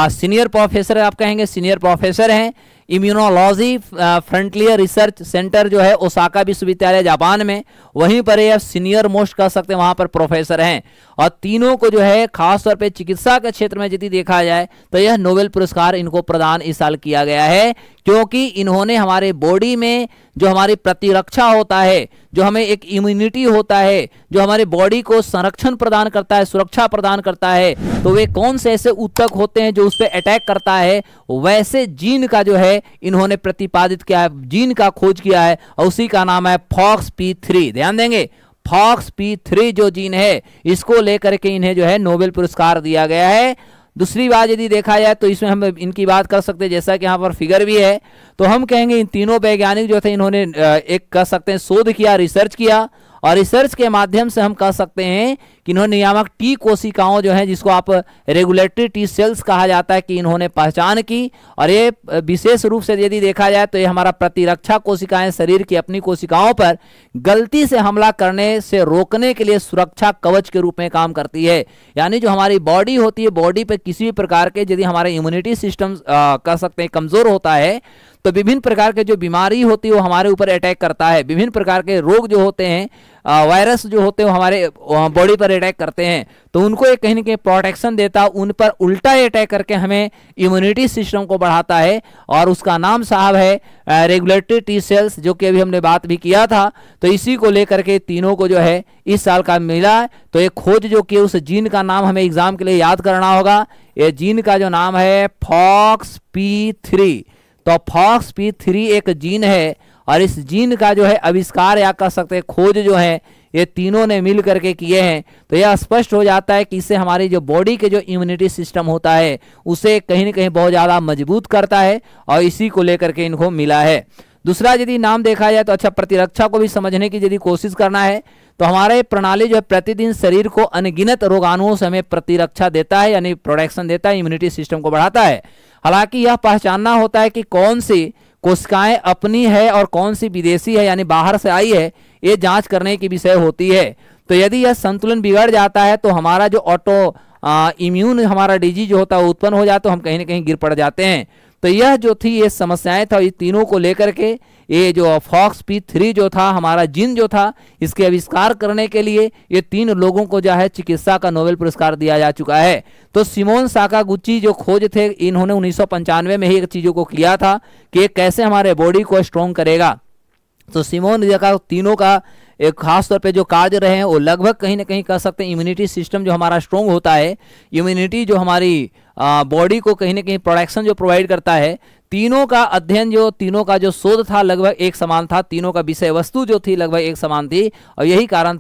सीनियर प्रोफेसर आप कहेंगे, सीनियर प्रोफेसर हैं। इम्यूनोलॉजी फ्रंटियर रिसर्च सेंटर जो है ओसाका विश्वविद्यालय जापान में, वहीं पर ये सीनियर मोस्ट कह सकते हैं, वहां पर प्रोफेसर हैं। और तीनों को जो है खास तौर पे चिकित्सा के क्षेत्र में यदि देखा जाए तो यह नोबेल पुरस्कार इनको प्रदान इस साल किया गया है, क्योंकि इन्होंने हमारे बॉडी में जो हमारी प्रतिरक्षा होता है, जो हमें एक इम्यूनिटी होता है, जो हमारे बॉडी को संरक्षण प्रदान करता है, सुरक्षा प्रदान करता है, तो वे कौन से ऐसे ऊतक होते हैं जो उस पर अटैक करता है, वैसे जीन का जो है इन्होंने प्रतिपादित किया है, जीन का खोज किया है, और उसी का नाम है FOXP3। ध्यान देंगे, FOXP3 जो जीन है, इसको लेकर के इन्हें जो है नोबेल पुरस्कार दिया गया है। दूसरी बात यदि देखा जाए तो इसमें हम इनकी बात कर सकते हैं, जैसा कि यहाँ पर फिगर भी है, तो हम कहेंगे इन तीनों वैज्ञानिक जो थे इन्होंने एक कह सकते हैं शोध किया, रिसर्च किया, और रिसर्च के माध्यम से हम कह सकते हैं कि इन्होंने नियामक टी कोशिकाओं जो है, जिसको आप रेगुलेटरी टी सेल्स कहा जाता है, कि इन्होंने पहचान की। और ये विशेष रूप से यदि देखा जाए तो ये हमारा प्रतिरक्षा कोशिकाएं शरीर की अपनी कोशिकाओं पर गलती से हमला करने से रोकने के लिए सुरक्षा कवच के रूप में काम करती है। यानी जो हमारी बॉडी होती है, बॉडी पर किसी भी प्रकार के यदि हमारे इम्यूनिटी सिस्टम कह सकते हैं कमजोर होता है, तो विभिन्न प्रकार के जो बीमारी होती है वो हमारे ऊपर अटैक करता है, विभिन्न प्रकार के रोग जो होते हैं, वायरस जो होते हैं वो हमारे बॉडी पर अटैक करते हैं, तो उनको एक कहीं ना कहीं प्रोटेक्शन देता, उन पर उल्टा अटैक करके हमें इम्यूनिटी सिस्टम को बढ़ाता है, और उसका नाम साहब है रेगुलेटरी टी सेल्स, जो कि अभी हमने बात भी किया था। तो इसी को लेकर के तीनों को जो है इस साल का मिला। तो एक खोज जो कि उस जीन का नाम हमें एग्जाम के लिए याद करना होगा, ये जीन का जो नाम है FOXP3। तो FOXP3 एक जीन है, और इस जीन का जो है आविष्कार या कह सकते हैं खोज जो है ये तीनों ने मिल करके किए हैं। तो यह स्पष्ट हो जाता है कि इससे हमारी जो बॉडी के जो इम्यूनिटी सिस्टम होता है उसे कहीं ना कहीं बहुत ज़्यादा मजबूत करता है, और इसी को लेकर के इनको मिला है। दूसरा यदि नाम देखा जाए तो अच्छा, प्रतिरक्षा को भी समझने की यदि कोशिश करना है तो हमारे प्रणाली जो है प्रतिदिन शरीर को अनगिनत रोगाणुओं से हमें प्रतिरक्षा देता है, यानी प्रोटेक्शन देता है, इम्यूनिटी सिस्टम को बढ़ाता है। हालांकि यह पहचानना होता है कि कौन सी कोशिकाएं अपनी है और कौन सी विदेशी है, यानी बाहर से आई है, ये जांच करने की विषय होती है। तो यदि यह संतुलन बिगड़ जाता है तो हमारा जो ऑटो इम्यून हमारा डिजीज होता है उत्पन्न हो जाता है, तो हम कहीं ना कहीं गिर पड़ जाते हैं। तो यह जो थी ये समस्याएं था, ये तीनों को लेकर के ये जो FOXP3 जो था हमारा जीन जो था, इसके आविष्कार करने के लिए ये 3 लोगों को जो है चिकित्सा का नोबेल पुरस्कार दिया जा चुका है। तो सिमोन साकागुची जो खोज थे, इन्होंने 1995 में ही एक चीज़ों को किया था कि ये कैसे हमारे बॉडी को स्ट्रॉन्ग करेगा। तो सिमोन का तीनों का एक खास तौर पे जो कार्य रहे हैं वो लगभग कहीं ना कहीं कह सकते हैं इम्यूनिटी सिस्टम जो हमारा स्ट्रॉन्ग होता है, इम्यूनिटी जो हमारी बॉडी को कहीं ना कहीं प्रोटेक्शन जो प्रोवाइड करता है, तीनों का अध्ययन जो तीनों का जो शोध था लगभग एक समान था, तीनों का विषय वस्तु जो थी लगभग एक समान थी, और यही कारण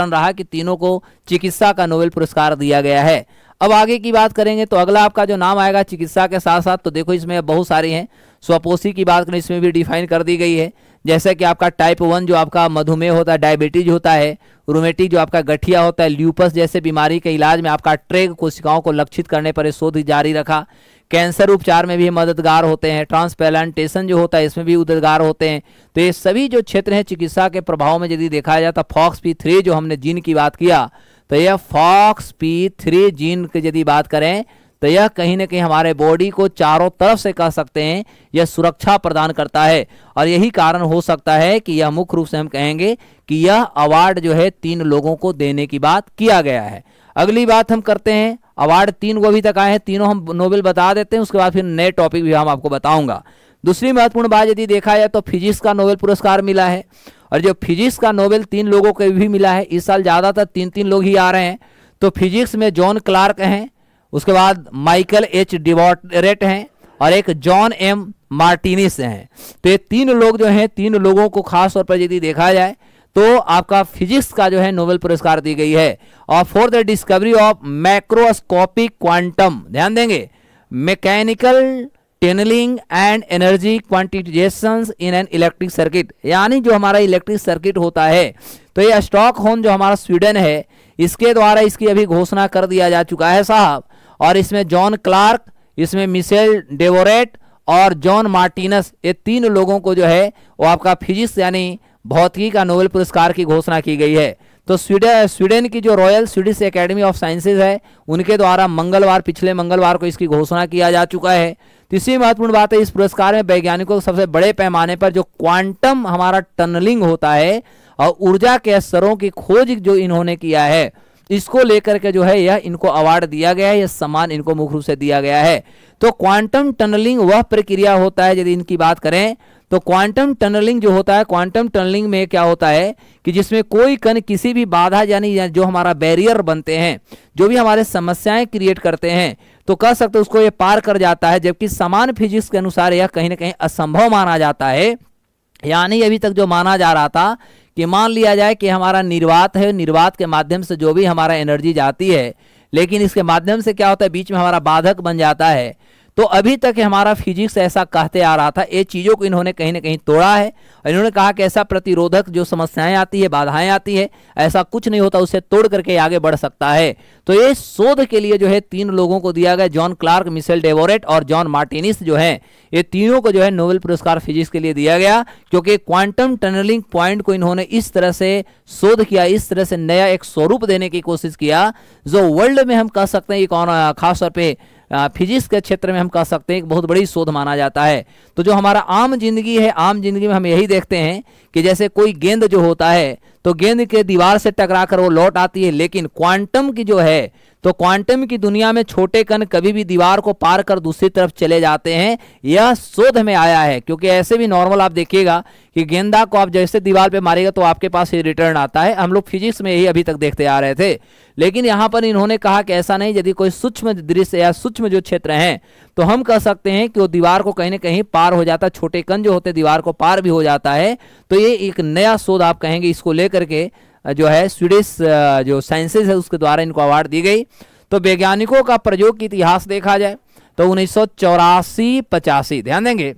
रहा कि तीनों को चिकित्सा का नोबेल पुरस्कार दिया गया है। अब आगे की बात करेंगे तो अगला आपका जो नाम आएगा चिकित्सा के साथ साथ, तो देखो इसमें बहुत सारी हैं। स्वपोषी की बात करें, इसमें भी डिफाइन कर दी गई है, जैसे कि आपका टाइप 1 जो आपका मधुमेह होता है, डायबिटीज होता है, रूमेटिक जो आपका गठिया होता है, ल्यूपस जैसे बीमारी के इलाज में आपका ट्रेग कोशिकाओं को लक्षित करने पर शोध जारी रखा। कैंसर उपचार में भी मददगार होते हैं, ट्रांसप्लांटेशन जो होता है इसमें भी मददगार होते हैं। तो ये सभी जो क्षेत्र हैं चिकित्सा के प्रभाव में यदि देखा जाए तो FOXP3 जो हमने जीन की बात किया, तो यह FOXP3 जीन की यदि बात करें तो यह कहीं ना कहीं हमारे बॉडी को चारों तरफ से कह सकते हैं यह सुरक्षा प्रदान करता है, और यही कारण हो सकता है कि यह मुख्य रूप से हम कहेंगे कि यह अवार्ड जो है 3 लोगों को देने की बात किया गया है। अगली बात हम करते हैं, अवार्ड 3 को अभी तक आए हैं, तीनों हम नोबेल बता देते हैं, उसके बाद फिर नए टॉपिक भी हम आपको बताऊंगा। दूसरी महत्वपूर्ण बात यदि देखा जाए तो फिजिक्स का नोबेल पुरस्कार मिला है, और जो फिजिक्स का नोबेल 3 लोगों को भी मिला है। इस साल ज़्यादातर 3 लोग ही आ रहे हैं। तो फिजिक्स में जॉन क्लार्क हैं, उसके बाद माइकल एच डिवॉरेट हैं, और एक जॉन एम मार्टिनिस हैं। तो ये 3 लोग जो हैं, 3 लोगों को खास तौर पर यदि देखा जाए तो आपका फिजिक्स का जो है नोबेल पुरस्कार दी गई है। और for the discovery of macroscopic quantum, ध्यान देंगे, mechanical tunnelling and energy quantizations in an electric circuit, यानी जो हमारा इलेक्ट्रिक सर्किट होता है, तो ये स्टॉकहोम जो हमारा स्वीडन है इसके द्वारा इसकी अभी घोषणा कर दिया जा चुका है साहब। और इसमें जॉन क्लार्क, इसमें मिशेल डेवोरेट और जॉन मार्टिनस, ये 3 लोगों को जो है वो आपका फिजिक्स यानी भौतिकी का नोबेल पुरस्कार की घोषणा की गई है। तो स्वीडन की जो royal Swedish academy of sciences है उनके द्वारा पिछले मंगलवार को इसकी घोषणा किया जा चुका है। तीसरी महत्वपूर्ण बात है, इस पुरस्कार में वैज्ञानिकों को सबसे बड़े पैमाने पर जो क्वांटम हमारा टनलिंग होता है और ऊर्जा के स्तरों की खोज जो इन्होंने किया है, इसको लेकर के जो है यह इनको अवार्ड दिया गया है, यह सम्मान इनको मुख्य रूप से दिया गया है। तो क्वांटम टनलिंग वह प्रक्रिया होता है, यदि इनकी बात करें तो क्वांटम टनलिंग जो होता है, क्वांटम टनलिंग में क्या होता है कि जिसमें कोई कण किसी भी बाधा यानी जो हमारा बैरियर बनते हैं, जो भी हमारे समस्याएं क्रिएट करते हैं, तो कह सकते उसको ये पार कर जाता है, जबकि समान फिजिक्स के अनुसार यह कहीं ना कहीं असंभव माना जाता है। यानी अभी तक जो माना जा रहा था कि मान लिया जाए कि हमारा निर्वात है, निर्वात के माध्यम से जो भी हमारा एनर्जी जाती है, लेकिन इसके माध्यम से क्या होता है, बीच में हमारा बाधक बन जाता है। तो अभी तक हमारा फिजिक्स ऐसा कहते आ रहा था, ये चीज़ों को इन्होंने कहीं ना कहीं तोड़ा है और इन्होंने कहा कि ऐसा प्रतिरोधक जो समस्याएं आती है, बाधाएं आती है, ऐसा कुछ नहीं होता, उसे तोड़ करके आगे बढ़ सकता है। तो ये शोध के लिए जो है 3 लोगों को दिया गया, जॉन क्लार्क, मिशेल डेवोरेट और जॉन मार्टिनिस जो है, ये तीनों को जो है नोबेल पुरस्कार फिजिक्स के लिए दिया गया, क्योंकि क्वांटम टनलिंग पॉइंट को इन्होंने इस तरह से शोध किया, इस तरह से नया एक स्वरूप देने की कोशिश किया, जो वर्ल्ड में हम कह सकते हैं एक खासतौर पे फिजिक्स के क्षेत्र में हम कह सकते हैं एक बहुत बड़ी शोध माना जाता है। तो जो हमारा आम जिंदगी है, आम जिंदगी में हम यही देखते हैं कि जैसे कोई गेंद जो होता है, तो गेंद के दीवार से टकराकर वो लौट आती है, लेकिन क्वांटम की जो है, तो क्वांटम की दुनिया में छोटे कण कभी भी दीवार को पार कर दूसरी तरफ चले जाते हैं, यह शोध में आया है। क्योंकि ऐसे भी नॉर्मल आप देखिएगा कि गेंदा को आप जैसे दीवार पे मारेगा तो आपके पास ही रिटर्न आता है, हम लोग फिजिक्स में यही अभी तक देखते आ रहे थे। लेकिन यहाँ पर इन्होंने कहा कि ऐसा नहीं, यदि कोई सूक्ष्म दृश्य या सूक्ष्म जो क्षेत्र हैं, तो हम कह सकते हैं कि वो दीवार को कहीं ना कहीं पार हो जाता है, छोटे कण जो होते हैं दीवार को पार भी हो जाता है। तो ये एक नया शोध आप कहेंगे, इसको लेकर के जो है स्वीडिश जो साइंसेज है उसके द्वारा इनको अवार्ड दी गई। तो वैज्ञानिकों का प्रयोग की इतिहास देखा जाए तो 1984-85, ध्यान देंगे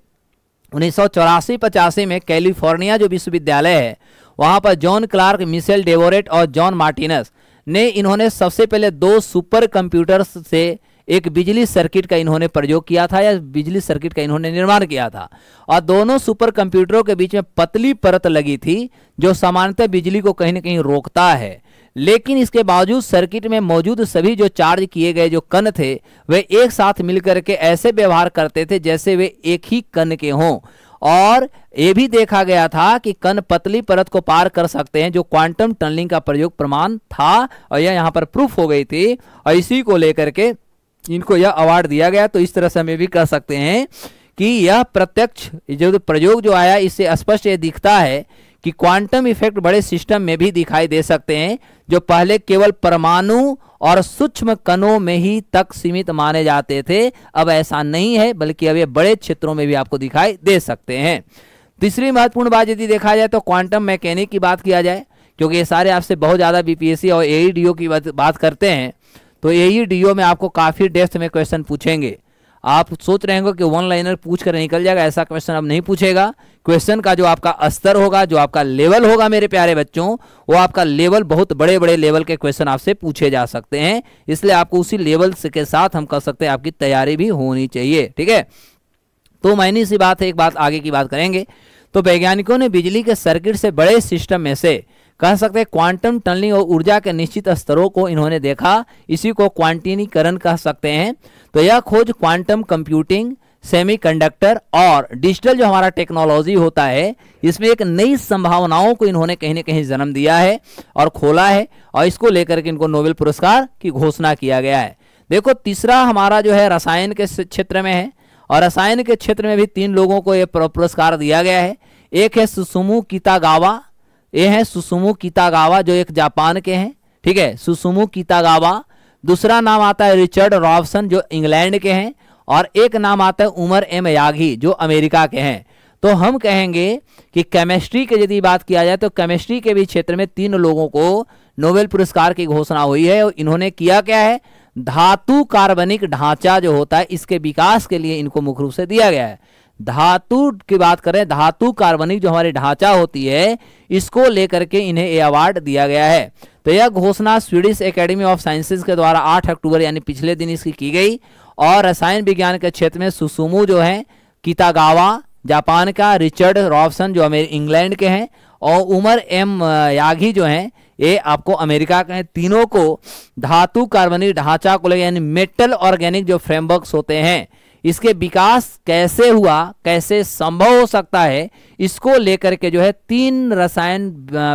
1984-85 में कैलिफोर्निया जो विश्वविद्यालय है, वहां पर जॉन क्लार्क, मिशेल डेवोरेट और जॉन मार्टिनस ने इन्होंने सबसे पहले 2 सुपर कंप्यूटर्स से एक बिजली सर्किट का इन्होंने प्रयोग किया था, या बिजली सर्किट का इन्होंने निर्माण किया था। और दोनों सुपर कंप्यूटरों के बीच में पतली परत लगी थी, जो सामान्यतः बिजली को कहीं ना कहीं रोकता है। लेकिन इसके बावजूद सर्किट में मौजूद सभी जो चार्ज किए गए जो कण थे, वे एक साथ मिलकर के ऐसे व्यवहार करते थे जैसे वे एक ही कण के हों। और यह भी देखा गया था कि कण पतली परत को पार कर सकते हैं, जो क्वांटम टनलिंग का प्रयोग प्रमाण था, और यह यहाँ पर प्रूफ हो गई थी। और इसी को लेकर के इनको यह अवार्ड दिया गया। तो इस तरह से हम ये भी कह सकते हैं कि यह प्रत्यक्ष जो प्रयोग जो आया, इससे स्पष्ट ये दिखता है कि क्वांटम इफेक्ट बड़े सिस्टम में भी दिखाई दे सकते हैं, जो पहले केवल परमाणु और सूक्ष्म कणों में ही तक सीमित माने जाते थे। अब ऐसा नहीं है, बल्कि अब ये बड़े क्षेत्रों में भी आपको दिखाई दे सकते हैं। तीसरी महत्वपूर्ण बात यदि देखा जाए तो क्वांटम मैकेनिक की बात किया जाए, क्योंकि ये सारे आपसे बहुत ज़्यादा बीपीएससी और एईडीओ की बात करते हैं, तो एईडीओ में आपको काफ़ी डेप्थ में क्वेश्चन पूछेंगे। आप सोच रहे होंगे कि 1 लाइनर पूछ कर निकल जाएगा, ऐसा क्वेश्चन अब नहीं पूछेगा। क्वेश्चन का जो आपका स्तर होगा, जो आपका लेवल होगा मेरे प्यारे बच्चों, वो आपका लेवल बहुत बड़े बड़े लेवल के क्वेश्चन आपसे पूछे जा सकते हैं। इसलिए आपको उसी लेवल के साथ हम कह सकते हैं आपकी तैयारी भी होनी चाहिए, ठीक है। तो मायने सी बात है, एक बात आगे की बात करेंगे। तो वैज्ञानिकों ने बिजली के सर्किट से बड़े सिस्टम में से कह सकते हैं क्वांटम टनलिंग और ऊर्जा के निश्चित स्तरों को इन्होंने देखा, इसी को क्वांटिनीकरण कह सकते हैं। तो यह खोज क्वांटम कंप्यूटिंग, सेमीकंडक्टर और डिजिटल जो हमारा टेक्नोलॉजी होता है, इसमें एक नई संभावनाओं को इन्होंने कहीं ना कहीं जन्म दिया है और खोला है, और इसको लेकर के इनको नोबेल पुरस्कार की घोषणा किया गया है। देखो, तीसरा हमारा जो है रसायन के क्षेत्र में है, और रसायन के क्षेत्र में भी 3 लोगों को यह पुरस्कार दिया गया है। एक है सुसुमु कितागावा, ये है सुसुमु कितागावा जो एक जापान के हैं, ठीक है, सुसुमु कितागावा। दूसरा नाम आता है रिचर्ड रॉबसन जो इंग्लैंड के हैं, और एक नाम आता है उमर एम यागी जो अमेरिका के हैं। तो हम कहेंगे कि केमिस्ट्री की यदि बात किया जाए तो केमिस्ट्री के भी क्षेत्र में 3 लोगों को नोबेल पुरस्कार की घोषणा हुई है, और इन्होंने किया क्या है, धातु कार्बनिक ढांचा जो होता है इसके विकास के लिए इनको मुख्य रूप से दिया गया है। धातु की बात करें, धातु कार्बनिक जो हमारी ढांचा होती है, इसको लेकर के इन्हें ये अवार्ड दिया गया है। तो यह घोषणा स्वीडिश एकेडमी ऑफ साइंसेज के द्वारा 8 अक्टूबर यानी पिछले दिन इसकी की गई। और रसायन विज्ञान के क्षेत्र में सुसुमु जो है कितागावा जापान का, रिचर्ड रॉबसन जो इंग्लैंड के हैं, और उमर एम यागी जो हैं ये आपको अमेरिका के हैं। तीनों को धातु कार्बनिक ढांचा को लेकर यानी मेटल ऑर्गेनिक जो फ्रेमवर्क्स होते हैं, इसके विकास कैसे हुआ, कैसे संभव हो सकता है, इसको लेकर के जो है 3 रसायन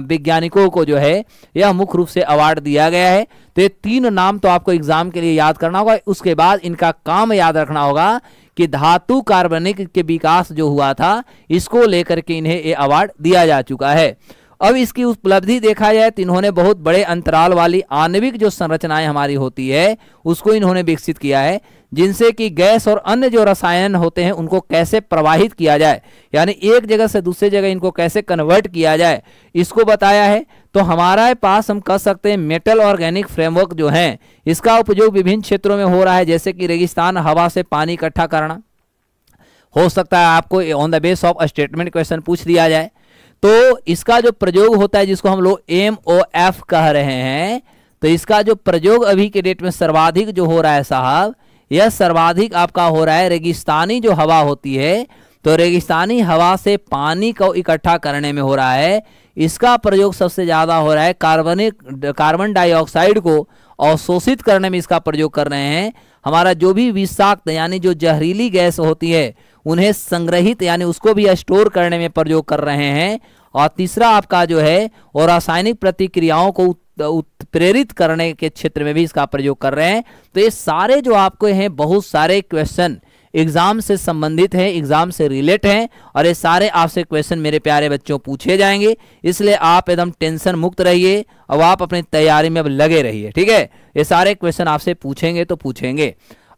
वैज्ञानिकों को जो है यह मुख्य रूप से अवार्ड दिया गया है। तो ये 3 नाम तो आपको एग्जाम के लिए याद करना होगा। उसके बाद इनका काम याद रखना होगा कि धातु कार्बनिक के विकास जो हुआ था, इसको लेकर के इन्हें ये अवार्ड दिया जा चुका है। अब इसकी उपलब्धि देखा जाए तो इन्होंने बहुत बड़े अंतराल वाली आणविक जो संरचनाएं हमारी होती है उसको इन्होंने विकसित किया है, जिनसे कि गैस और अन्य जो रसायन होते हैं उनको कैसे प्रवाहित किया जाए, यानी एक जगह से दूसरी जगह इनको कैसे कन्वर्ट किया जाए, इसको बताया है। तो हमारे पास हम कह सकते हैं मेटल ऑर्गेनिक फ्रेमवर्क जो है इसका उपयोग विभिन्न क्षेत्रों में हो रहा है, जैसे कि रेगिस्तान हवा से पानी इकट्ठा करना। हो सकता है आपको on the base of statement question पूछ दिया जाए। तो इसका जो प्रयोग होता है जिसको हम लोग MOF कह रहे हैं, तो इसका जो प्रयोग अभी के डेट में सर्वाधिक जो हो रहा है साहब, यह सर्वाधिक आपका हो रहा है रेगिस्तानी जो हवा होती है, तो रेगिस्तानी हवा से पानी को इकट्ठा करने में हो रहा है। इसका प्रयोग सबसे ज्यादा हो रहा है कार्बन डाइऑक्साइड को अवशोषित करने में इसका प्रयोग कर रहे हैं। हमारा जो भी विषाक्त यानी जो जहरीली गैस होती है उन्हें संग्रहित यानी उसको भी स्टोर करने में प्रयोग कर रहे हैं। और तीसरा आपका जो है और रासायनिक प्रतिक्रियाओं को उत्प्रेरित करने के क्षेत्र में भी इसका प्रयोग कर रहे हैं। तो ये सारे जो आपको हैं बहुत सारे क्वेश्चन एग्जाम से संबंधित हैं, एग्जाम से रिलेट हैं, और ये सारे आपसे क्वेश्चन मेरे प्यारे बच्चों पूछे जाएंगे। इसलिए आप एकदम टेंशन मुक्त रहिए और आप अपनी तैयारी में अब लगे रहिए, ठीक है। ये सारे क्वेश्चन आपसे पूछेंगे तो पूछेंगे।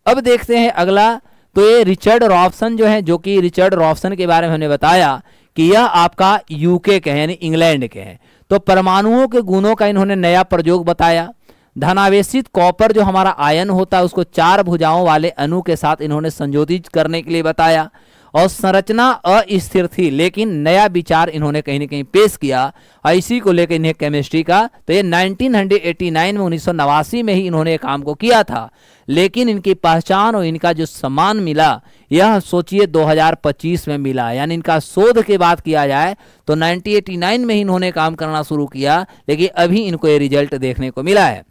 अब देखते हैं अगला। तो ये रिचर्ड रॉबसन जो है, जो कि रिचर्ड रॉबसन के बारे में हमने बताया कि यह आपका यूके के हैं यानी इंग्लैंड के हैं। तो परमाणुओं के गुणों का इन्होंने नया प्रयोग बताया। धनावेशित कॉपर जो हमारा आयन होता है उसको 4 भुजाओं वाले अणु के साथ इन्होंने संयोजित करने के लिए बताया। और संरचना अस्थिर थी लेकिन नया विचार इन्होंने कहीं ना कहीं पेश किया, और इसी को लेकर इन्हें केमिस्ट्री का तो ये 1989 में 1989 में ही इन्होंने काम को किया था। लेकिन इनकी पहचान और इनका जो सम्मान मिला यह सोचिए 2025 में मिला, यानी इनका शोध के बाद किया जाए तो 1989 में ही इन्होंने काम करना शुरू किया, लेकिन अभी इनको ये रिजल्ट देखने को मिला है।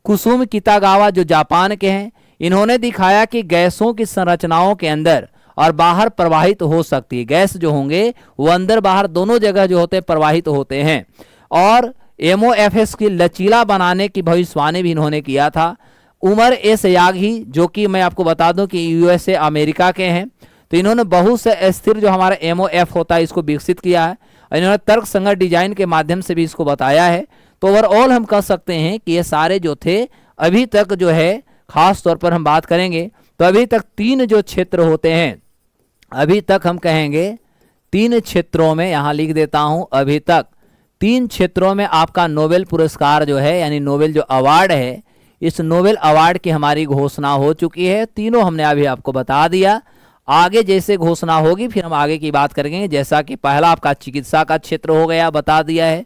कुसुम कितागावा जो जापान के हैं, इन्होंने दिखाया कि गैसों की संरचनाओं के अंदर और बाहर प्रवाहित हो सकती है। गैस जो होंगे वो अंदर बाहर दोनों जगह जो होते हैं प्रवाहित होते हैं। और MOFS की लचीला बनाने की भविष्यवाणी भी इन्होंने किया था। उमर एस यागी जो कि मैं आपको बता दूं कि USA अमेरिका के हैं, तो इन्होंने बहुत से स्थिर जो हमारा MOF होता है इसको विकसित किया है, और इन्होंने तर्क संगत डिजाइन के माध्यम से भी इसको बताया है। तो ओवरऑल हम कह सकते हैं कि ये सारे जो थे अभी तक जो है खास तौर पर हम बात करेंगे तो अभी तक 3 जो क्षेत्र होते हैं, अभी तक हम कहेंगे 3 क्षेत्रों में, यहां लिख देता हूं, अभी तक 3 क्षेत्रों में आपका नोबेल पुरस्कार जो है यानी नोबेल जो अवार्ड है, इस नोबेल अवार्ड की हमारी घोषणा हो चुकी है। तीनों हमने अभी आपको बता दिया। आगे जैसे घोषणा होगी फिर हम आगे की बात करेंगे। जैसा कि पहला आपका चिकित्सा का क्षेत्र हो गया, बता दिया है।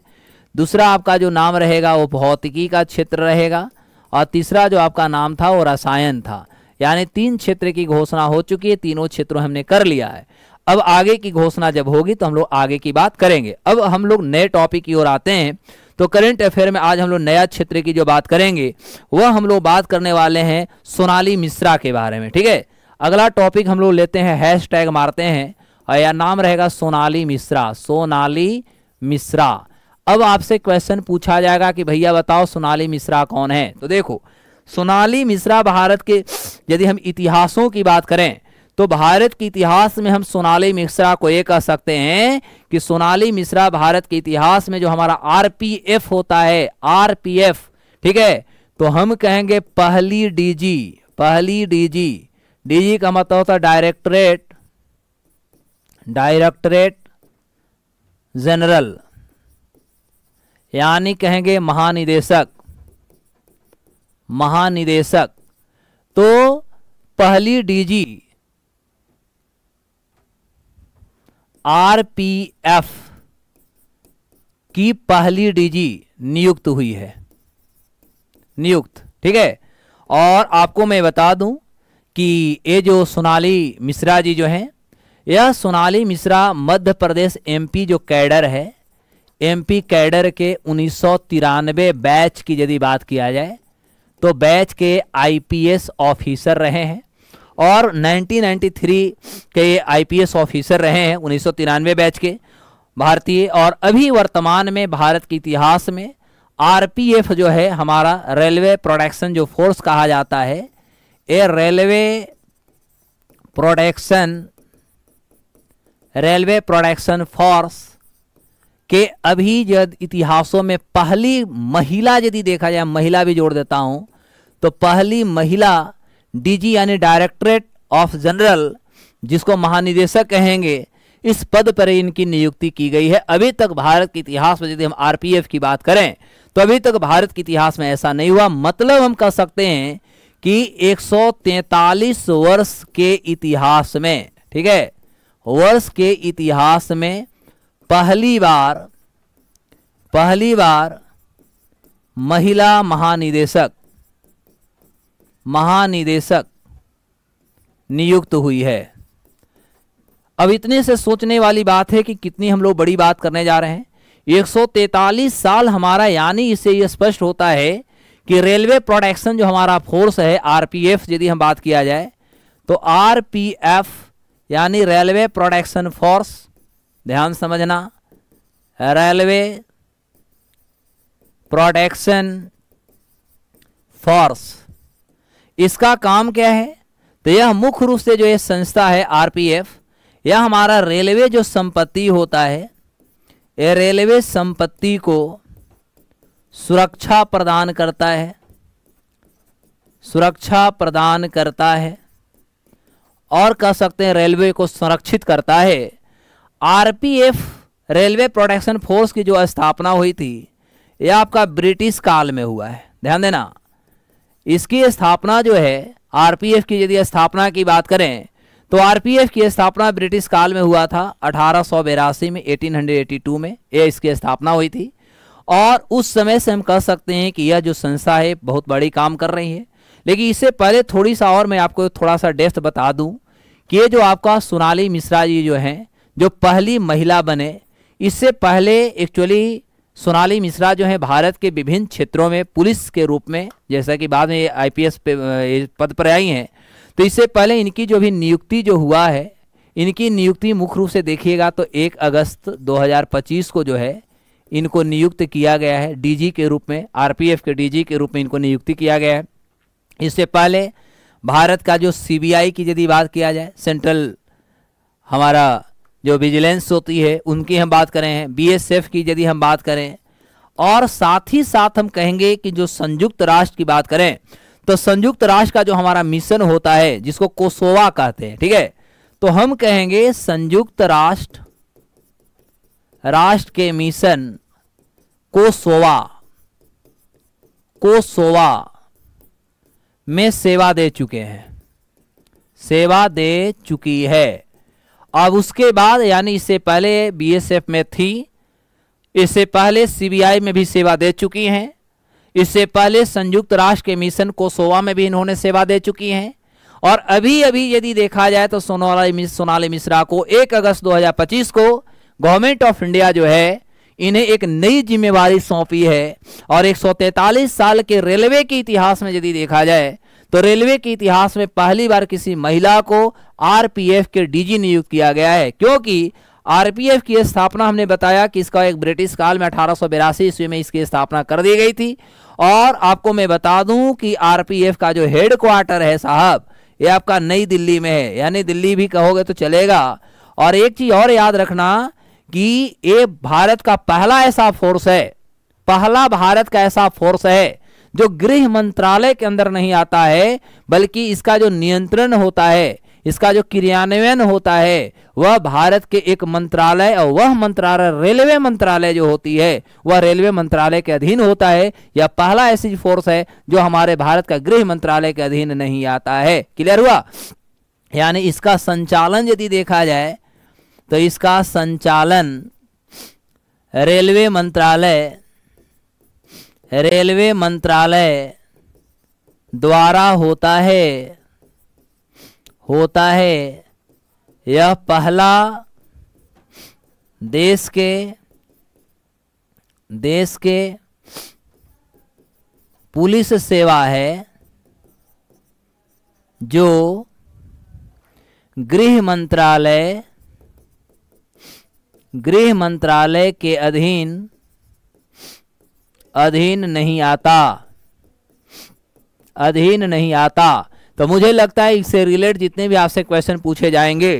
दूसरा आपका जो नाम रहेगा वो भौतिकी का क्षेत्र रहेगा, और तीसरा जो आपका नाम था वो रसायन था। यानी 3 क्षेत्र की घोषणा हो चुकी है, तीनों क्षेत्रों हमने कर लिया है। अब आगे की घोषणा जब होगी तो हम लोग आगे की बात करेंगे। अब हम लोग नए टॉपिक की ओर आते हैं। तो करंट अफेयर में आज हम लोग नया क्षेत्र की जो बात करेंगे वह हम लोग बात करने वाले हैं सोनाली मिश्रा के बारे में, ठीक है। अगला टॉपिक हम लोग लेते हैं, हैशटैग मारते हैं, और यह नाम रहेगा सोनाली मिश्रा। सोनाली मिश्रा। अब आपसे क्वेश्चन पूछा जाएगा कि भैया बताओ सोनाली मिश्रा कौन है। तो देखो, सोनाली मिश्रा भारत के यदि हम इतिहासों की बात करें तो भारत के इतिहास में हम सोनाली मिश्रा को ये कह सकते हैं कि सोनाली मिश्रा भारत के इतिहास में जो हमारा RPF होता है, RPF, ठीक है, तो हम कहेंगे पहली DG का मतलब होता है डायरेक्टरेट जनरल, यानी कहेंगे महानिदेशक। तो पहली DG RPF की पहली DG नियुक्त हुई है, ठीक है। और आपको मैं बता दूं कि ये जो सोनाली मिश्रा जी जो हैं, यह सोनाली मिश्रा मध्य प्रदेश MP जो कैडर है, MP कैडर के 1993 बैच की यदि बात किया जाए तो बैच के IPS ऑफिसर रहे हैं। और 1993 के ये आईपीएस ऑफिसर रहे हैं, 1993 बैच के भारतीय। और अभी वर्तमान में भारत के इतिहास में आरपीएफ जो है हमारा रेलवे प्रोटेक्शन जो फोर्स कहा जाता है, ये रेलवे प्रोटेक्शन फोर्स के अभी जब इतिहासों में पहली महिला यदि देखा जाए, महिला भी जोड़ देता हूं, तो पहली महिला डीजी यानी डायरेक्टरेट ऑफ जनरल, जिसको महानिदेशक कहेंगे, इस पद पर इनकी नियुक्ति की गई है। अभी तक भारत के इतिहास में यदि हम आरपीएफ की बात करें तो अभी तक भारत के इतिहास में ऐसा नहीं हुआ। मतलब हम कह सकते हैं कि 143 वर्ष के इतिहास में, ठीक है, वर्ष के इतिहास में पहली बार महिला महानिदेशक नियुक्त हुई है। अब इतने से सोचने वाली बात है कि कितनी हम लोग बड़ी बात करने जा रहे हैं। 143 साल हमारा, यानी इससे यह स्पष्ट होता है कि रेलवे प्रोटेक्शन जो हमारा फोर्स है आरपीएफ, यदि हम बात किया जाए तो आरपीएफ यानी रेलवे प्रोटेक्शन फोर्स, ध्यान समझना, रेलवे प्रोटेक्शन फोर्स, इसका काम क्या है? तो यह मुख्य रूप से जो ये संस्था है आरपीएफ, यह हमारा रेलवे जो संपत्ति होता है, यह रेलवे संपत्ति को सुरक्षा प्रदान करता है और कह सकते हैं रेलवे को संरक्षित करता है। आरपीएफ रेलवे प्रोटेक्शन फोर्स की जो स्थापना हुई थी, यह आपका ब्रिटिश काल में हुआ है, ध्यान देना। इसकी स्थापना जो है आरपीएफ की, यदि स्थापना की बात करें तो आरपीएफ की स्थापना ब्रिटिश काल में हुआ था 1882 में, 1882 में यह इसकी स्थापना हुई थी। और उस समय से हम कह सकते हैं कि यह जो संस्था है बहुत बड़ी काम कर रही है। लेकिन इससे पहले थोड़ी सा और मैं आपको थोड़ा सा डेप्थ बता दूं कि ये जो आपका सोनाली मिश्रा जी जो हैं, जो पहली महिला बने, इससे पहले एक्चुअली सोनाली मिश्रा जो है भारत के विभिन्न क्षेत्रों में पुलिस के रूप में, जैसा कि बाद में आईपीएस पद पर आई हैं, तो इससे पहले इनकी जो भी नियुक्ति जो हुआ है, इनकी नियुक्ति मुख्य रूप से देखिएगा तो 1 अगस्त 2025 को जो है इनको नियुक्त किया गया है डीजी के रूप में, आरपीएफ के डीजी के रूप में इनको नियुक्ति किया गया है। इससे पहले भारत का जो सीबीआई की यदि बात किया जाए, सेंट्रल हमारा जो विजिलेंस होती है, उनकी हम बात करें, बीएसएफ की यदि हम बात करें, और साथ ही साथ हम कहेंगे कि जो संयुक्त राष्ट्र की बात करें तो संयुक्त राष्ट्र का जो हमारा मिशन होता है, जिसको कोसोवा कहते हैं, ठीक है, तो हम कहेंगे संयुक्त राष्ट्र के मिशन कोसोवा में सेवा दे चुकी है। अब उसके बाद, यानी इससे पहले बीएसएफ में थी, इससे पहले सीबीआई में भी सेवा दे चुकी हैं, इससे पहले संयुक्त राष्ट्र के मिशन कोसोवा में भी इन्होंने सेवा दे चुकी हैं। और अभी यदि देखा जाए तो सोनाली मिश्रा को 1 अगस्त 2025 को गवर्नमेंट ऑफ इंडिया जो है इन्हें एक नई जिम्मेवारी सौंपी है। और 143 साल के रेलवे के इतिहास में यदि देखा जाए तो रेलवे के इतिहास में पहली बार किसी महिला को आरपीएफ के डीजी नियुक्त किया गया है। क्योंकि आरपीएफ की स्थापना हमने बताया कि इसका एक ब्रिटिश काल में 1882 ईस्वी में इसकी स्थापना कर दी गई थी। और आपको मैं बता दूं कि आरपीएफ का जो हेड क्वार्टर है साहब, ये आपका नई दिल्ली में है, यानी दिल्ली भी कहोगे तो चलेगा। और एक चीज और याद रखना कि ये भारत का पहला ऐसा फोर्स है, पहला भारत का ऐसा फोर्स है जो गृह मंत्रालय के अंदर नहीं आता है, बल्कि इसका जो नियंत्रण होता है, इसका जो क्रियान्वयन होता है, वह भारत के एक मंत्रालय, और वह मंत्रालय रेलवे मंत्रालय जो होती है वह रेलवे मंत्रालय के अधीन होता है। यह पहला ऐसी फोर्स है जो हमारे भारत का गृह मंत्रालय के अधीन नहीं आता है। क्लियर हुआ? यानी इसका संचालन यदि देखा जाए तो इसका संचालन रेलवे मंत्रालय द्वारा होता है। यह पहला देश के पुलिस सेवा है जो गृह मंत्रालय के अधीन नहीं आता। तो मुझे लगता है इससे रिलेटेड जितने भी आपसे क्वेश्चन पूछे जाएंगे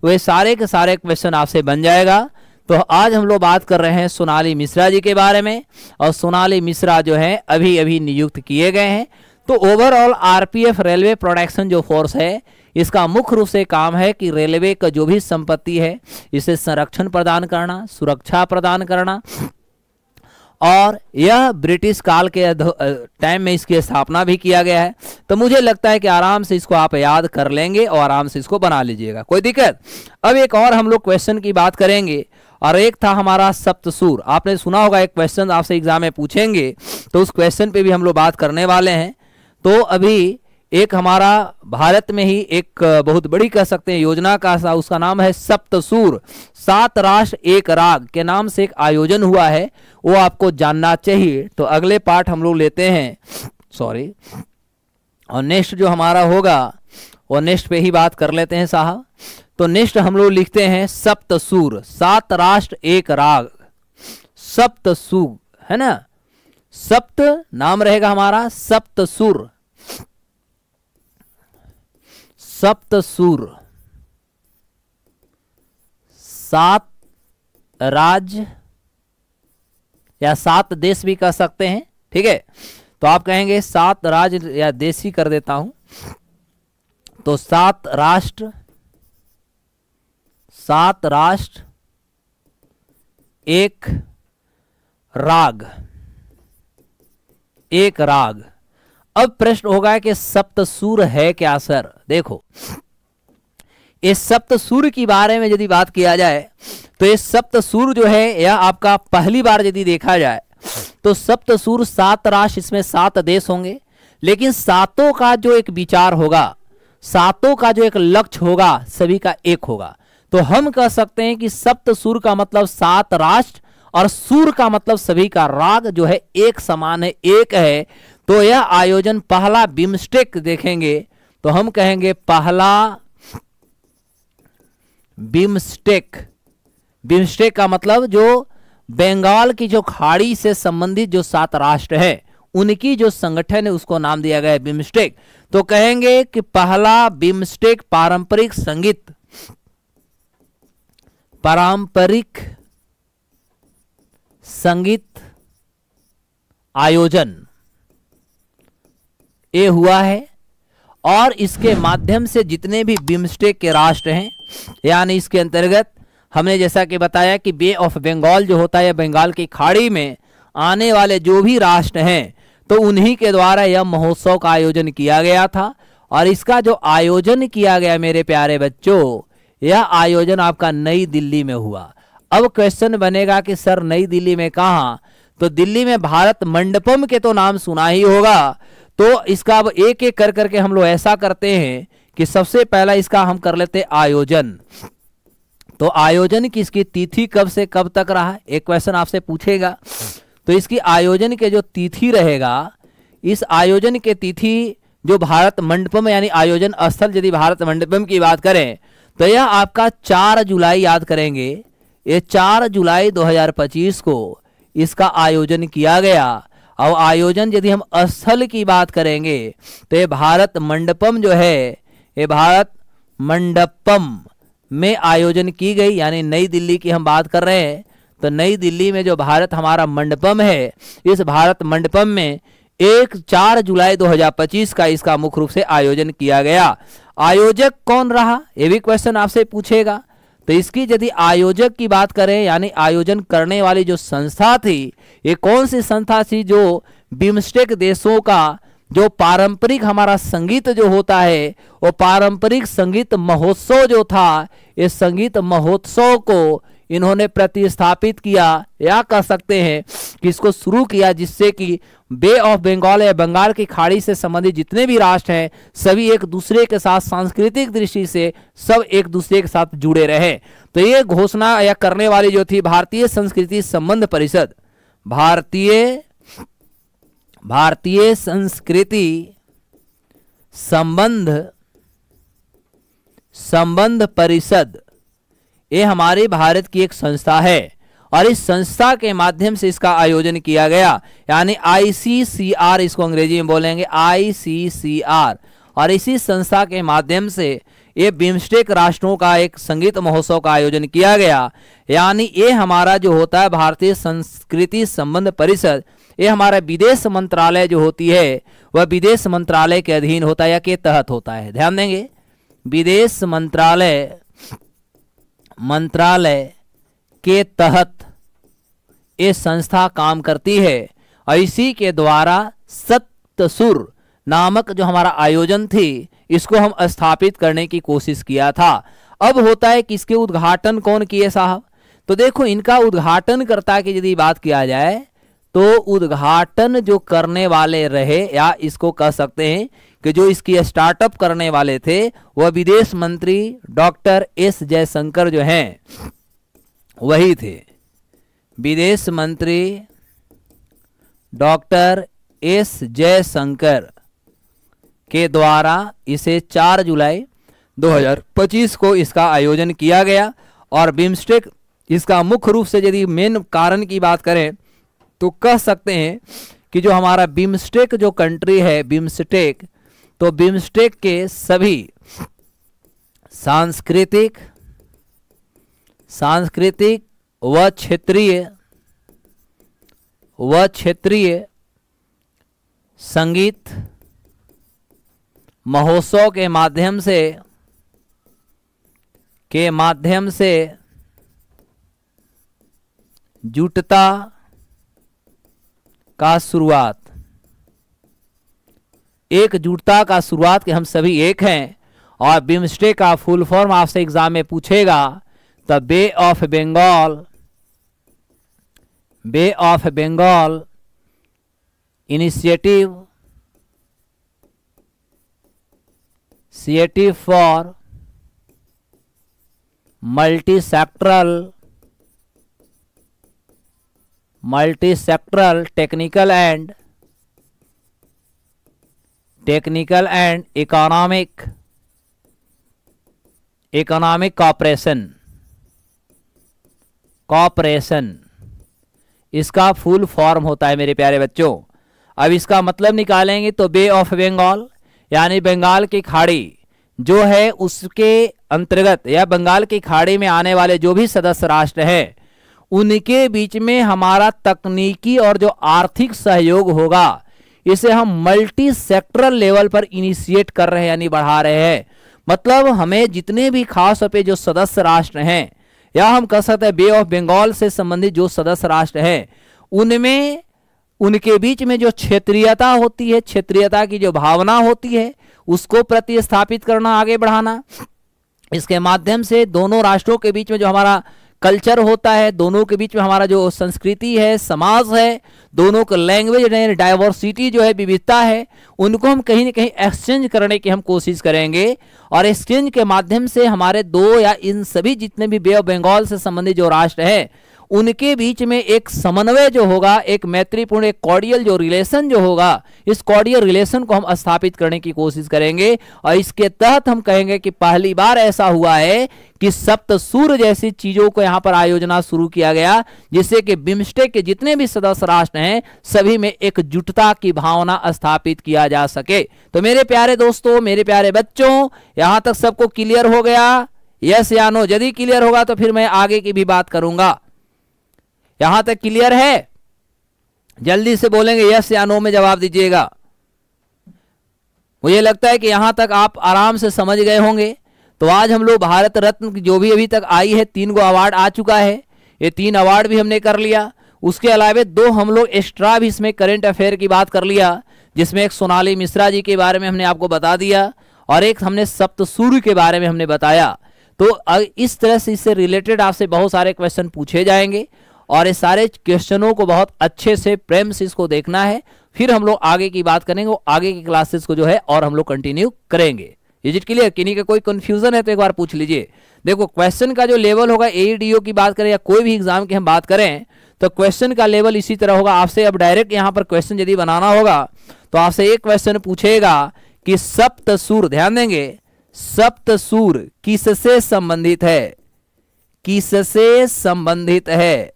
वे सारे के सारे क्वेश्चन आपसे बन जाएगा। तो आज हम लोग बात कर रहे हैं सोनाली मिश्रा जी के बारे में, और सोनाली मिश्रा जो है अभी अभी नियुक्त किए गए हैं। तो ओवरऑल आरपीएफ रेलवे प्रोटेक्शन जो फोर्स है, इसका मुख्य रूप से काम है कि रेलवे का जो भी संपत्ति है इसे संरक्षण प्रदान करना, सुरक्षा प्रदान करना। और यह ब्रिटिश काल के टाइम में इसकी स्थापना भी किया गया है। तो मुझे लगता है कि आराम से इसको आप याद कर लेंगे और आराम से इसको बना लीजिएगा, कोई दिक्कत। अब एक और हम लोग क्वेश्चन की बात करेंगे, और एक था हमारा सप्तसूर। आपने सुना होगा, एक क्वेश्चन आपसे एग्जाम में पूछेंगे, तो उस क्वेश्चन पे भी हम लोग बात करने वाले हैं। तो अभी एक हमारा भारत में ही एक बहुत बड़ी कह सकते हैं योजना का, उसका नाम है सप्तसूर, 7 राष्ट्र 1 राग के नाम से एक आयोजन हुआ है, वो आपको जानना चाहिए। तो अगले पार्ट हम लोग लेते हैं, और नेक्स्ट जो हमारा होगा वो नेक्स्ट पे ही बात कर लेते हैं साहब। तो नेक्स्ट हम लोग लिखते हैं सप्तसूर, 7 राष्ट्र 1 राग, सप्तसूर है ना, सप्त नाम रहेगा हमारा सप्तसूर, सप्तसूर, 7 राज्य या 7 देश भी कह सकते हैं, ठीक है। तो आप कहेंगे 7 राज्य या देश ही कर देता हूं। तो 7 राष्ट्र 1 राग, 1 राग। अब प्रश्न होगा कि सप्तसूर है क्या सर? देखो, इस सप्तसूर की बारे में यदि बात किया जाए तो ये सप्तसूर जो है यह आपका पहली बार यदि देखा जाए तो सप्तसूर 7 राष्ट्र, इसमें 7 देश होंगे, लेकिन सातों का जो एक विचार होगा, सातों का जो एक लक्ष्य होगा, सभी का एक होगा। तो हम कह सकते हैं कि सप्तसूर का मतलब 7 राष्ट्र, और सूर का मतलब सभी का राग जो है एक समान है, एक है। तो यह आयोजन पहला बिम्स्टेक देखेंगे तो हम कहेंगे पहला बिम्स्टेक। बिम्स्टेक का मतलब जो बंगाल की जो खाड़ी से संबंधित जो 7 राष्ट्र है उनकी जो संगठन है उसको नाम दिया गया है बिम्स्टेक। तो कहेंगे कि पहला बिम्स्टेक पारंपरिक संगीत आयोजन ये हुआ है, और इसके माध्यम से जितने भी बिम्स्टेक के राष्ट्र हैं, यानी इसके अंतर्गत हमने जैसा कि बताया कि बे ऑफ बंगाल जो होता है, बंगाल की खाड़ी में आने वाले जो भी राष्ट्र हैं, तो उन्हीं के द्वारा यह महोत्सव का आयोजन किया गया था। और इसका जो आयोजन किया गया मेरे प्यारे बच्चों, यह आयोजन आपका नई दिल्ली में हुआ। अब क्वेश्चन बनेगा कि सर नई दिल्ली में कहां? तो दिल्ली में भारत मंडपम के तो नाम सुना ही होगा। तो इसका अब एक एक कर करके हम लोग ऐसा करते हैं कि सबसे पहला इसका हम कर लेते हैं आयोजन। तो आयोजन की इसकी तिथि कब से कब तक रहा, एक क्वेश्चन आपसे पूछेगा। तो इसकी आयोजन के जो तिथि रहेगा, इस आयोजन के तिथि जो भारत मंडपम यानी आयोजन स्थल यदि भारत मंडपम की बात करें तो यह आपका 4 जुलाई याद करेंगे, ये 4 जुलाई 2025 को इसका आयोजन किया गया। और आयोजन यदि हम स्थल की बात करेंगे तो ये भारत मंडपम जो है, ये भारत मंडपम में आयोजन की गई, यानी नई दिल्ली की हम बात कर रहे हैं। तो नई दिल्ली में जो भारत हमारा मंडपम है, इस भारत मंडपम में 4 जुलाई 2025 का इसका मुख्य रूप से आयोजन किया गया। आयोजक कौन रहा, ये भी क्वेश्चन आपसे पूछेगा। तो इसकी यदि आयोजक की बात करें, यानी आयोजन करने वाली जो संस्था थी, ये कौन सी संस्था थी? जो बिम्स्टेक देशों का जो पारंपरिक हमारा संगीत जो होता है, वो पारंपरिक संगीत महोत्सव जो था, इस संगीत महोत्सव को इन्होंने प्रतिस्थापित किया, या कह सकते हैं कि इसको शुरू किया, जिससे कि बे ऑफ बंगाल या बंगाल की खाड़ी से संबंधित जितने भी राष्ट्र हैं सभी एक दूसरे के साथ सांस्कृतिक दृष्टि से सब एक दूसरे के साथ जुड़े रहे। तो ये घोषणा या करने वाली जो थी भारतीय संस्कृति संबंध परिषद, भारतीय संस्कृति संबंध संबंध परिषद, ये हमारे भारत की एक संस्था है और इस संस्था के माध्यम से इसका आयोजन किया गया, यानी ICCR इसको अंग्रेजी में बोलेंगे, ICCR। और इसी संस्था के माध्यम से ये बिम्स्टेक राष्ट्रों का एक संगीत महोत्सव का आयोजन किया गया। यानी ये हमारा जो होता है भारतीय संस्कृति संबंध परिषद, ये हमारा विदेश मंत्रालय जो होती है वह विदेश मंत्रालय के अधीन होता है या के तहत होता है। ध्यान देंगे, विदेश मंत्रालय के तहत ये संस्था काम करती है और इसी के द्वारा सप्तसुर नामक जो हमारा आयोजन थी इसको हम स्थापित करने की कोशिश किया था। अब होता है कि इसके उद्घाटन कौन किए साहब, तो देखो इनका उद्घाटनकर्ता की यदि बात किया जाए तो उद्घाटन जो करने वाले रहे, या इसको कह सकते हैं कि जो इसकी स्टार्टअप करने वाले थे वह विदेश मंत्री डॉक्टर एस जयशंकर जो हैं वही थे। विदेश मंत्री डॉक्टर एस जयशंकर के द्वारा इसे 4 जुलाई 2025 को इसका आयोजन किया गया। और बिम्स्टेक इसका मुख्य रूप से यदि मेन कारण की बात करें तो कह सकते हैं कि जो हमारा बिम्स्टेक जो कंट्री है बिम्स्टेक, तो बिम्स्टेक के सभी सांस्कृतिक व क्षेत्रीय संगीत महोत्सव के माध्यम से जुटता का शुरुआत, एकजुटता का शुरुआत कि हम सभी एक हैं। और बिम्स्टेक का फुल फॉर्म आपसे एग्जाम में पूछेगा तो Bay of Bengal initiative for multisectoral technical and economic cooperation इसका फुल फॉर्म होता है मेरे प्यारे बच्चों। अब इसका मतलब निकालेंगे तो बे ऑफ बंगाल यानी बंगाल की खाड़ी जो है उसके अंतर्गत या बंगाल की खाड़ी में आने वाले जो भी सदस्य राष्ट्र हैं उनके बीच में हमारा तकनीकी और जो आर्थिक सहयोग होगा इसे हम मल्टी सेक्टरल लेवल पर इनिशिएट कर रहे हैं यानी बढ़ा रहे हैं। मतलब हमें जितने भी खास तौर पे जो सदस्य राष्ट्र हैं या हम कह सकते हैं बे ऑफ बंगाल से संबंधित जो सदस्य राष्ट्र हैं उनमें उनके बीच में जो क्षेत्रीयता होती है, क्षेत्रीयता की जो भावना होती है उसको प्रतिस्थापित करना, आगे बढ़ाना। इसके माध्यम से दोनों राष्ट्रों के बीच में जो हमारा कल्चर होता है, दोनों के बीच में हमारा जो संस्कृति है, समाज है, दोनों का लैंग्वेज है, डाइवर्सिटी जो है, विविधता है, उनको हम कहीं ना कहीं एक्सचेंज करने की हम कोशिश करेंगे। और एक्सचेंज के माध्यम से हमारे दो या इन सभी जितने भी बे ऑफ बंगाल से संबंधित जो राष्ट्र है उनके बीच में एक समन्वय जो होगा, एक मैत्रीपूर्ण, एक कॉर्डियल जो रिलेशन जो होगा, इस कॉर्डियल रिलेशन को हम स्थापित करने की कोशिश करेंगे। और इसके तहत हम कहेंगे कि पहली बार ऐसा हुआ है कि सप्तसूर जैसी चीजों को यहां पर आयोजना शुरू किया गया जिससे कि बिम्स्टेक के जितने भी सदस्य राष्ट्र हैं सभी में एकजुटता की भावना स्थापित किया जा सके। तो मेरे प्यारे दोस्तों, मेरे प्यारे बच्चों, यहां तक सबको क्लियर हो गया? यस या नो? यदि क्लियर होगा तो फिर मैं आगे की भी बात करूंगा। यहां तक क्लियर है? जल्दी से बोलेंगे यस या नो में जवाब दीजिएगा। मुझे लगता है कि यहां तक आप आराम से समझ गए होंगे। तो आज हम लोग भारत रत्न जो भी अभी तक आई है 3 गो अवार्ड आ चुका है, ये 3 अवार्ड भी हमने कर लिया। उसके अलावा 2 हम लोग एक्स्ट्रा भी इसमें करंट अफेयर की बात कर लिया जिसमें एक सोनाली मिश्रा जी के बारे में हमने आपको बता दिया और एक हमने सप्तसूर्य के बारे में हमने बताया। तो इस तरह से इससे रिलेटेड आपसे बहुत सारे क्वेश्चन पूछे जाएंगे और इस सारे क्वेश्चनों को बहुत अच्छे से प्रेम से इसको देखना है। फिर हम लोग आगे की बात करेंगे, वो आगे की क्लासेस को जो है और हम लोग कंटिन्यू करेंगे। Is it clear? किन्हीं का कोई कंफ्यूजन है तो एक बार पूछ लीजिए। देखो क्वेश्चन का जो लेवल होगा AEDO की बात करें या कोई भी एग्जाम की हम बात करें तो क्वेश्चन का लेवल इसी तरह होगा। आपसे अब डायरेक्ट यहाँ पर क्वेश्चन यदि बनाना होगा तो आपसे एक क्वेश्चन पूछेगा कि सप्तसूर, ध्यान देंगे, सप्तसूर किससे संबंधित है? किससे संबंधित है?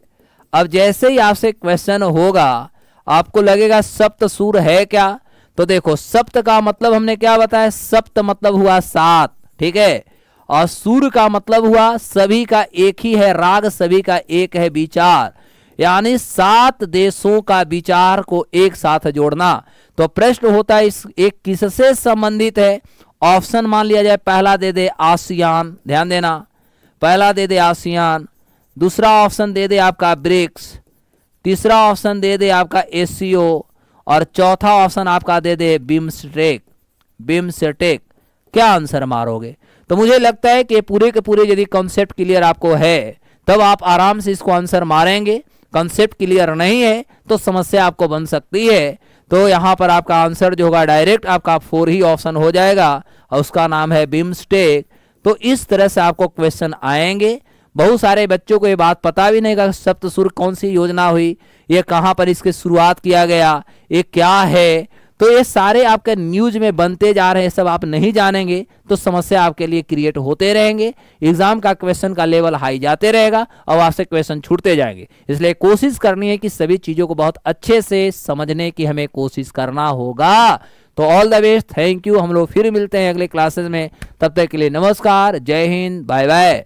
अब जैसे ही आपसे क्वेश्चन होगा आपको लगेगा सप्तसूर है क्या, तो देखो सप्त का मतलब हमने क्या बताया, सप्त मतलब हुआ 7, ठीक है, और सूर का मतलब हुआ सभी का एक ही है राग, सभी का एक है विचार, यानी 7 देशों का विचार को एक साथ जोड़ना। तो प्रश्न होता है इस एक किससे संबंधित है? ऑप्शन मान लिया जाए, पहला दे दे आसियान, ध्यान देना, पहला दे दे आसियान, दूसरा ऑप्शन दे दे आपका ब्रिक्स, तीसरा ऑप्शन दे दे आपका एससीओ, और चौथा ऑप्शन आपका दे दे बिम्स्टेक। बिम्स्टेक क्या आंसर मारोगे? तो मुझे लगता है कि पूरे के पूरे यदि कॉन्सेप्ट क्लियर आपको है तब आप आराम से इसको आंसर मारेंगे। कॉन्सेप्ट क्लियर नहीं है तो समस्या आपको बन सकती है। तो यहाँ पर आपका आंसर जो होगा डायरेक्ट आपका 4 ही ऑप्शन हो जाएगा और उसका नाम है बिम्स्टेक। तो इस तरह से आपको क्वेश्चन आएंगे। बहुत सारे बच्चों को ये बात पता भी नहीं कि सप्तसूर कौन सी योजना हुई, ये कहाँ पर इसकी शुरुआत किया गया, ये क्या है, तो ये सारे आपके न्यूज में बनते जा रहे हैं, सब आप नहीं जानेंगे तो समस्या आपके लिए क्रिएट होते रहेंगे। एग्जाम का क्वेश्चन का लेवल हाई जाते रहेगा और आपसे क्वेश्चन छूटते जाएंगे। इसलिए कोशिश करनी है कि सभी चीजों को बहुत अच्छे से समझने की हमें कोशिश करना होगा। तो all the best, thank you. हम लोग फिर मिलते हैं अगले क्लासेस में, तब तक के लिए नमस्कार, जय हिंद, बाय बाय।